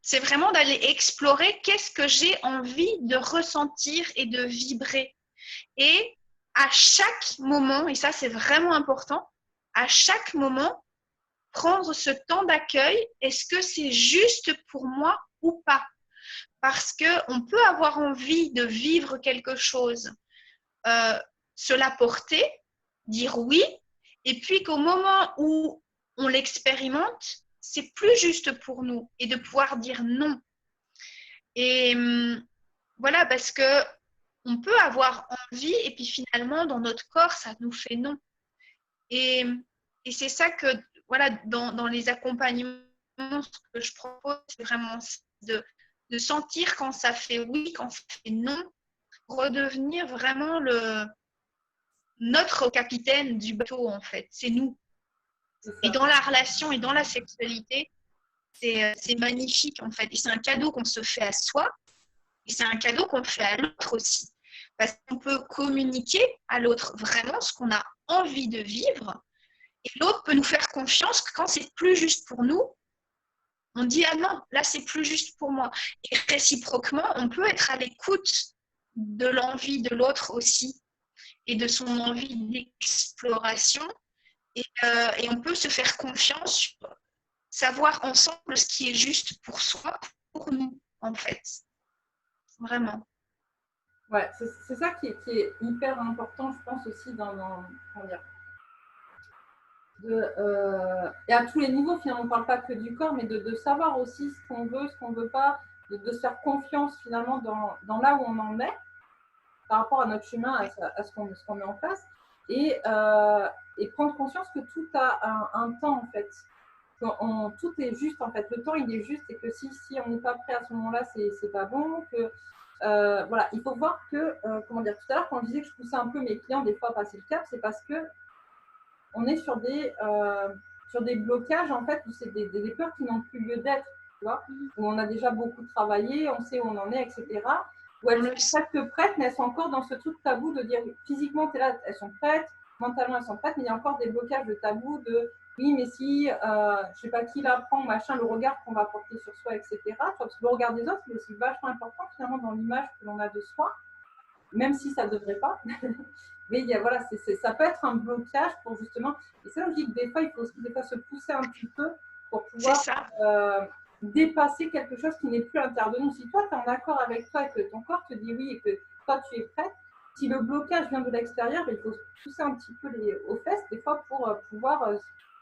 C'est vraiment d'aller explorer qu'est-ce que j'ai envie de ressentir et de vibrer. Et à chaque moment, et ça c'est vraiment important, à chaque moment, prendre ce temps d'accueil, est-ce que c'est juste pour moi ou pas? Parce qu'on peut avoir envie de vivre quelque chose, se l'apporter, dire oui, et puis qu'au moment où on l'expérimente, c'est plus juste pour nous et de pouvoir dire non. Et voilà, parce que on peut avoir envie et puis finalement dans notre corps, ça nous fait non. Et c'est ça que, voilà, dans les accompagnements, ce que je propose, c'est vraiment de sentir quand ça fait oui, quand ça fait non, redevenir vraiment notre capitaine du bateau, en fait. C'est nous. Et dans la relation et dans la sexualité, c'est magnifique, en fait. Et c'est un cadeau qu'on se fait à soi et c'est un cadeau qu'on fait à l'autre aussi. Parce qu'on peut communiquer à l'autre vraiment ce qu'on a envie de vivre et l'autre peut nous faire confiance que quand c'est plus juste pour nous, on dit « Ah non, là, c'est plus juste pour moi ». Et réciproquement, on peut être à l'écoute de l'envie de l'autre aussi et de son envie d'exploration. Et on peut se faire confiance, savoir ensemble ce qui est juste pour soi, pour nous, en fait. Vraiment. Ouais, c'est ça qui est hyper important, je pense aussi comment dire, et à tous les niveaux, finalement, on ne parle pas que du corps, mais de savoir aussi ce qu'on veut, ce qu'on ne veut pas, de se faire confiance finalement dans là où on en est par rapport à notre chemin, à ce qu'on met en place, et prendre conscience que tout a un temps en fait. Tout est juste en fait, le temps il est juste et que si on n'est pas prêt à ce moment-là, c'est pas bon. Que voilà, il faut voir que comment dire, tout à l'heure quand je disais que je poussais un peu mes clients des fois à passer le cap, c'est parce que on est sur des blocages en fait où c'est des peurs qui n'ont plus lieu d'être, tu vois, où on a déjà beaucoup travaillé, on sait où on en est, etc. Où elles sont presque prêtes, mais elles sont encore dans ce truc tabou de dire physiquement t'es là, elles sont prêtes, mentalement elles sont prêtes, mais il y a encore des blocages de tabou de oui, mais si je sais pas qui l'apprend, machin, le regard qu'on va porter sur soi, etc. Parce que le regard des autres, c'est aussi vachement important finalement dans l'image que l'on a de soi, même si ça ne devrait pas. Mais voilà, ça peut être un blocage pour justement. Et ça, je dis que des fois, il faut aussi des fois se pousser un petit peu pour pouvoir dépasser quelque chose qui n'est plus à l'intérieur de nous. Si toi, tu es en accord avec toi et que ton corps te dit oui et que toi, tu es prête, si le blocage vient de l'extérieur, il faut se pousser un petit peu aux fesses des fois pour pouvoir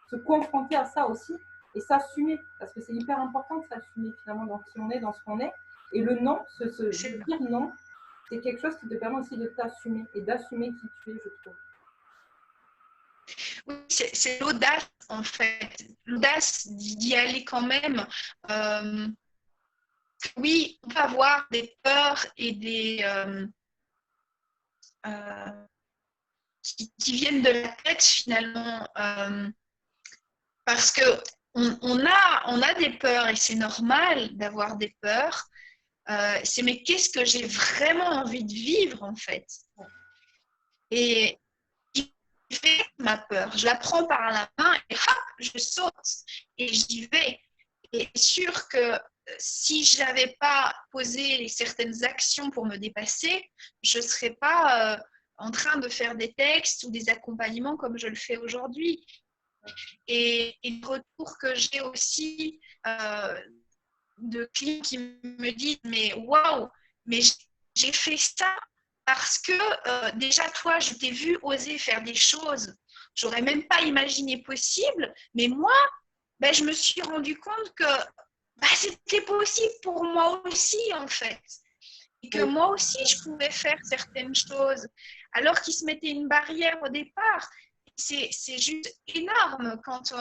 se confronter à ça aussi et s'assumer. Parce que c'est hyper important de s'assumer finalement dans qui on est, dans ce qu'on est. Et le non, dire non, c'est quelque chose qui te permet aussi de t'assumer et d'assumer qui tu es, je trouve. Oui, c'est l'audace, en fait. L'audace d'y aller quand même. Oui, on peut avoir des peurs et qui viennent de la tête, finalement. Parce que on a des peurs et c'est normal d'avoir des peurs. C'est mais qu'est-ce que j'ai vraiment envie de vivre, en fait. Et je fais ma peur, je la prends par la main et hop, je saute et j'y vais. Et sûr que si je n'avais pas posé certaines actions pour me dépasser, je ne serais pas en train de faire des textes ou des accompagnements comme je le fais aujourd'hui. Et le retour que j'ai aussi de clients qui me disent mais waouh, mais j'ai fait ça parce que déjà toi je t'ai vu oser faire des choses j'aurais même pas imaginé possible, mais moi je me suis rendu compte que c'était possible pour moi aussi en fait, et que moi aussi je pouvais faire certaines choses alors qu'ils se mettaient une barrière au départ. C'est juste énorme quand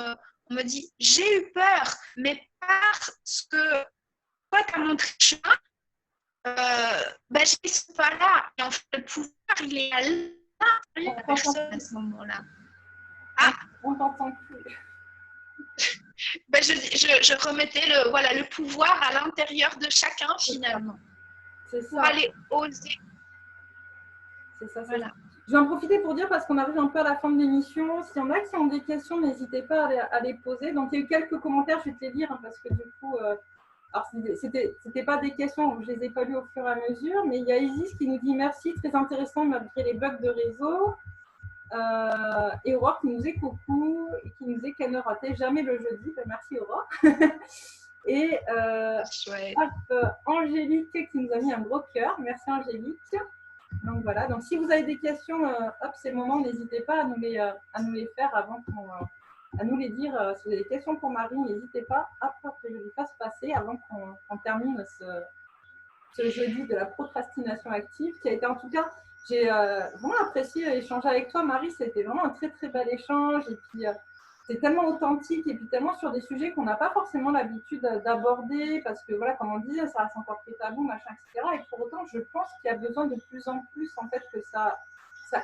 on me dit j'ai eu peur, mais parce que toi tu as montré le chemin, je ne suis pas là. Et en fait, le pouvoir, il est à l'intérieur de la personne à ce moment-là. Ah, on t'entend plus. Je remettais le pouvoir à l'intérieur de chacun, finalement. C'est ça. Pour aller oser. C'est ça, voilà. Je vais en profiter pour dire, parce qu'on arrive un peu à la fin de l'émission, s'il y en a qui ont des questions, n'hésitez pas à les poser. Donc, il y a eu quelques commentaires, je vais te les lire, parce que du coup, alors c'était pas des questions, je les ai pas lues au fur et à mesure, mais il y a Isis qui nous dit merci, très intéressant malgré les bugs de réseau. Et Aurore qui nous dit coucou, et qui nous dit qu'elle ne ratait jamais le jeudi. Merci Aurore. Et Angélique qui nous a mis un gros cœur. Merci Angélique. Donc voilà, donc si vous avez des questions, c'est le moment, n'hésitez pas à nous les faire avant à nous les dire. Si vous avez des questions pour Marie, n'hésitez pas à que je les fasse passer avant qu'on termine ce jeudi de la procrastination active, qui a été en tout cas, j'ai vraiment apprécié échanger avec toi Marie, c'était vraiment un très très bel échange, et puis c'est tellement authentique et puis tellement sur des sujets qu'on n'a pas forcément l'habitude d'aborder, parce que voilà, comme on disait, ça reste encore très tabou, machin, etc. Et pour autant, je pense qu'il y a besoin de plus en plus en fait que ça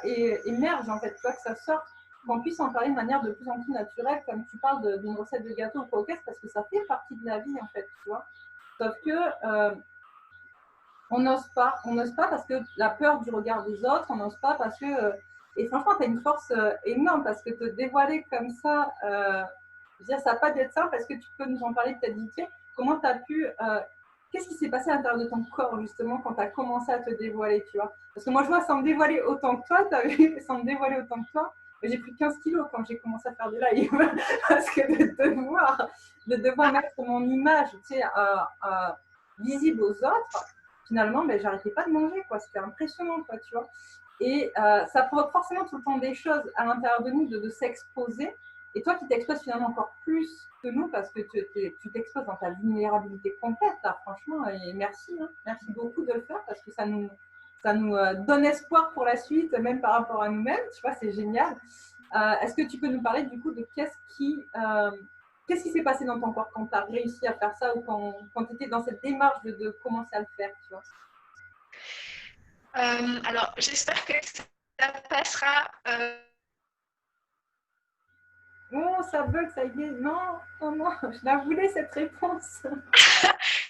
émerge, en fait, tu vois, que ça sorte, qu'on puisse en parler de manière de plus en plus naturelle, comme tu parles d'une recette de gâteau ou quoi, parce que ça fait partie de la vie, en fait, tu vois. Sauf que on n'ose pas parce que la peur du regard des autres, on n'ose pas parce que et franchement, tu as une force énorme, parce que te dévoiler comme ça, je veux dire, ça n'a pas d'être simple. Est-ce que tu peux nous en parler peut-être vite fait? Comment tu as pu qu'est-ce qui s'est passé à l'intérieur de ton corps, justement, quand tu as commencé à te dévoiler, tu vois? Parce que moi, je vois, sans me dévoiler autant que toi, tu as vu, sans me dévoiler autant que toi, j'ai pris 15 kilos quand j'ai commencé à faire des lives. Parce que de devoir mettre mon image, tu sais, visible aux autres, finalement, ben, j'arrêtais pas de manger, quoi. C'était impressionnant, quoi, tu vois. Et ça provoque forcément tout le temps des choses à l'intérieur de nous, de s'exposer. Et toi qui t'exposes finalement encore plus que nous, parce que tu t'exposes dans ta vulnérabilité complète, là, franchement, et merci, hein, merci beaucoup de le faire, parce que ça nous donne espoir pour la suite, même par rapport à nous-mêmes, tu vois, c'est génial. Est-ce que tu peux nous parler du coup de qu'est-ce qui s'est passé dans ton corps quand tu as réussi à faire ça, ou quand tu étais dans cette démarche de commencer à le faire, tu vois? Alors, j'espère que ça passera. Oh, ça bug, ça y est. Non, non, non, je la voulais cette réponse.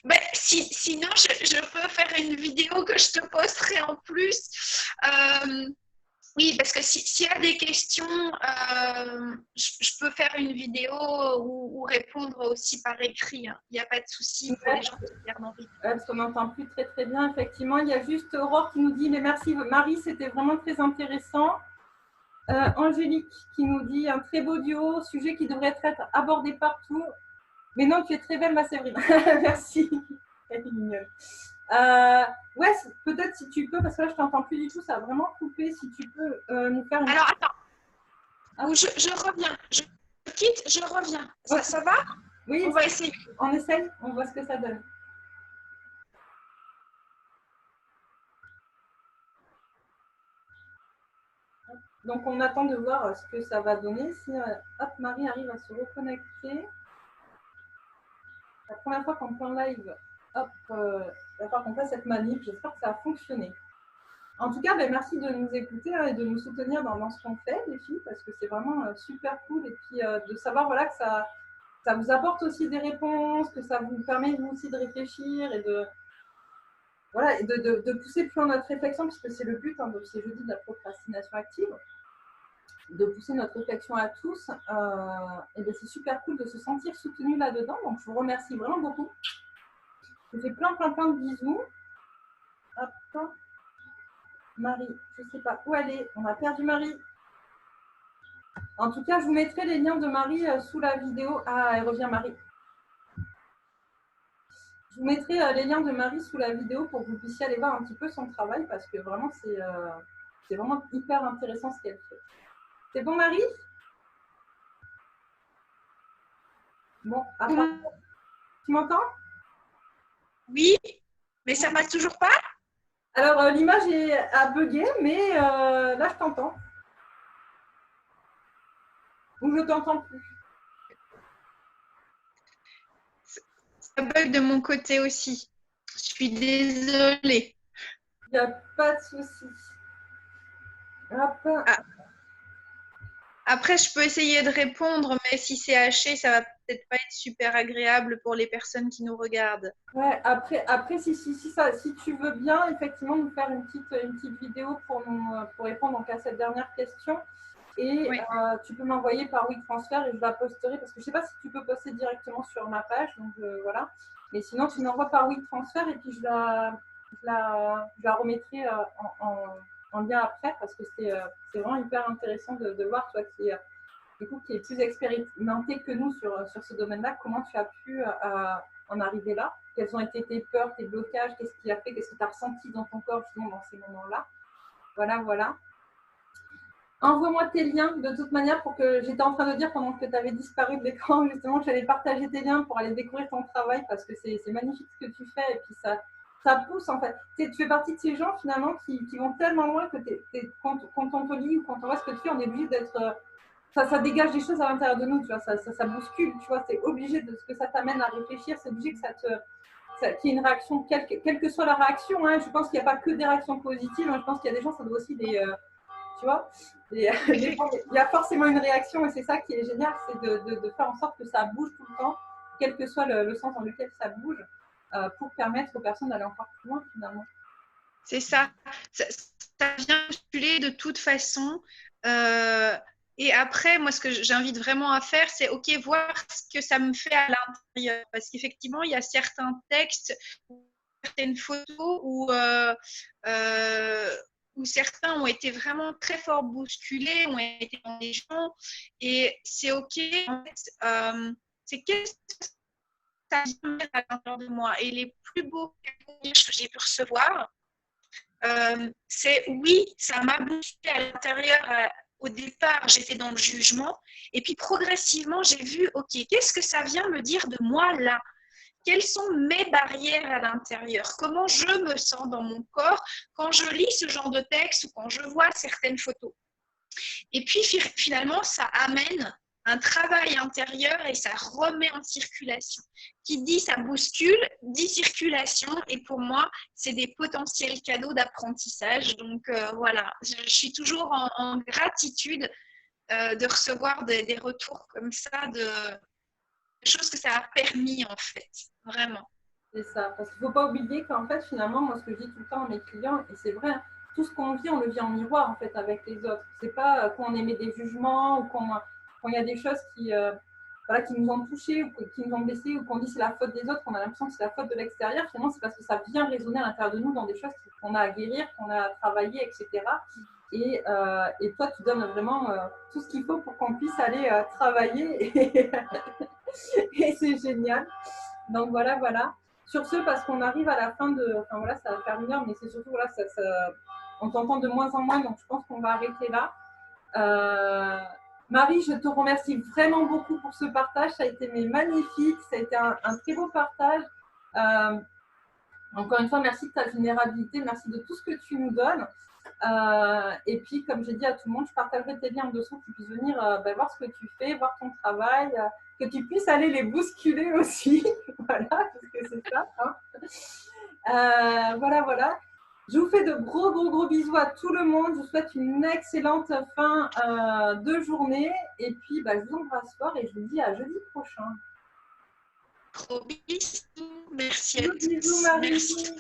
Ben, sinon, je peux faire une vidéo que je te posterai en plus. Oui, parce que s'il y a des questions, je peux faire une vidéo ou répondre aussi par écrit, hein. Il n'y a pas de souci pour les gens qui regardent en vidéo. Parce qu'on n'entend plus très très bien, effectivement. Il y a juste Aurore qui nous dit, mais merci Marie, c'était vraiment très intéressant. Angélique qui nous dit, un très beau duo, sujet qui devrait être abordé partout. Mais non, tu es très belle, ma Séverine. Merci. Elle est mignonne. Ouais, peut-être si tu peux, parce que là je t'entends plus du tout, ça a vraiment coupé. Si tu peux nous faire une. Alors attends, je reviens. Je quitte, je reviens. Ça va? Oui, on va essayer. On essaye, on voit ce que ça donne. Donc on attend de voir ce que ça va donner. Si hop, Marie arrive à se reconnecter. La première fois qu'on fait en live, hop, la fois qu'on fait cette manip, j'espère que ça a fonctionné. En tout cas, ben, merci de nous écouter, hein, et de nous soutenir dans ce qu'on fait, les filles, parce que c'est vraiment super cool. Et puis de savoir, voilà, que ça vous apporte aussi des réponses, que ça vous permet vous aussi de réfléchir et voilà, et de pousser plus loin notre réflexion, puisque c'est le but, hein, de ces jeudis de la procrastination active, de pousser notre réflexion à tous. Et ben, c'est super cool de se sentir soutenu là-dedans. Donc, je vous remercie vraiment beaucoup. Je vous fais plein de bisous. Hop. Marie, je ne sais pas où elle est. On a perdu Marie. En tout cas, je vous mettrai les liens de Marie sous la vidéo. Ah, elle revient Marie. Je vous mettrai les liens de Marie sous la vidéo pour que vous puissiez aller voir un petit peu son travail, parce que vraiment, c'est vraiment hyper intéressant ce qu'elle fait. C'est bon, Marie? Bon, attends. Tu m'entends? Oui, mais ça passe toujours pas? Alors, l'image a bugué, mais là, je t'entends. Ou je t'entends plus. Ça bug de mon côté aussi. Je suis désolée. Il n'y a pas de souci. Hop. Ah. Après, je peux essayer de répondre, mais si c'est haché, ça va peut-être pas être super agréable pour les personnes qui nous regardent. Ouais, après si tu veux bien, effectivement, nous faire une petite vidéo pour répondre donc à cette dernière question. Et Oui. tu peux m'envoyer par WeTransfer et je la posterai, parce que je ne sais pas si tu peux poster directement sur ma page. Donc voilà. Mais sinon, tu m'envoies par WeTransfer et puis je la remettrai en lien après, parce que c'est vraiment hyper intéressant de voir, toi qui est plus expérimenté que nous sur ce domaine-là, comment tu as pu en arriver là, quelles ont été tes peurs, tes blocages, qu'est-ce qui a fait, qu'est-ce que tu as ressenti dans ton corps justement dans ces moments-là. Voilà. Envoie-moi tes liens de toute manière, pour que j'étais en train de dire pendant que tu avais disparu de l'écran, justement, que j'allais partager tes liens pour aller découvrir ton travail, parce que c'est magnifique ce que tu fais, et puis ça pousse en fait. Tu fais partie de ces gens finalement qui vont tellement loin que quand on te lit ou quand on voit ce que tu fais, on est obligé d'être. Ça dégage des choses à l'intérieur de nous, tu vois, ça bouscule, tu vois, c'est obligé de ce que ça t'amène à réfléchir, c'est obligé que qu'il y ait une réaction, quelle que soit la réaction, hein. Je pense qu'il n'y a pas que des réactions positives, hein. Je pense qu'il y a des gens, ça doit aussi tu vois, il y a forcément une réaction, et c'est ça qui est génial, c'est de faire en sorte que ça bouge tout le temps, quel que soit le sens dans lequel ça bouge, pour permettre aux personnes d'aller encore plus loin finalement. C'est ça. Ça vient bousculer de toute façon. Et après, moi, ce que j'invite vraiment à faire, c'est OK, voir ce que ça me fait à l'intérieur. Parce qu'effectivement, il y a certains textes, certaines photos euh, où certains ont été vraiment très fort bousculés, ont été dans les gens. Et c'est OK, en fait, c'est qu'est-ce que ça vient à l'intérieur de moi. Et les plus beaux témoignages que j'ai pu recevoir, c'est oui, ça m'a boosté à l'intérieur. Au départ, j'étais dans le jugement, et puis progressivement, j'ai vu, OK, qu'est-ce que ça vient me dire de moi là? Quelles sont mes barrières à l'intérieur? Comment je me sens dans mon corps quand je lis ce genre de texte ou quand je vois certaines photos? Et puis finalement, ça amène un travail intérieur et ça remet en circulation. Qui dit ça bouscule, dit circulation. Et pour moi, c'est des potentiels cadeaux d'apprentissage. Donc voilà, je suis toujours en gratitude de recevoir des retours comme ça, de choses que ça a permis en fait, vraiment. C'est ça, parce qu'il ne faut pas oublier qu'en fait, finalement, moi, ce que je dis tout le temps à mes clients, et c'est vrai, tout ce qu'on vit, on le vit en miroir, en fait, avec les autres. C'est pas quand on émet des jugements ou quand il y a des choses voilà, qui nous ont touchés ou qui nous ont blessés ou qu'on dit c'est la faute des autres, qu'on a l'impression que c'est la faute de l'extérieur. Finalement, c'est parce que ça vient résonner à l'intérieur de nous dans des choses qu'on a à guérir, qu'on a à travailler, etc. Et toi, tu donnes vraiment tout ce qu'il faut pour qu'on puisse aller travailler. Et c'est génial. Donc voilà, voilà. Sur ce, parce qu'on arrive à la fin de. Enfin voilà, ça va faire 1 heure, mais c'est surtout, voilà, on t'entend de moins en moins, donc je pense qu'on va arrêter là. Marie, je te remercie vraiment beaucoup pour ce partage. Ça a été magnifique, ça a été un très beau partage. Encore une fois, merci de ta vulnérabilité, merci de tout ce que tu nous donnes. Et puis, comme j'ai dit à tout le monde, je partagerai tes liens en dessous, que tu puisses venir voir ce que tu fais, voir ton travail, que tu puisses aller les bousculer aussi. Voilà, parce que c'est ça. Hein. Voilà, voilà. Je vous fais de gros, gros, gros bisous à tout le monde. Je vous souhaite une excellente fin de journée. Et puis, je vous embrasse fort et je vous dis à jeudi prochain. Gros bisous. Merci à tous. Bisous, Marie. Merci.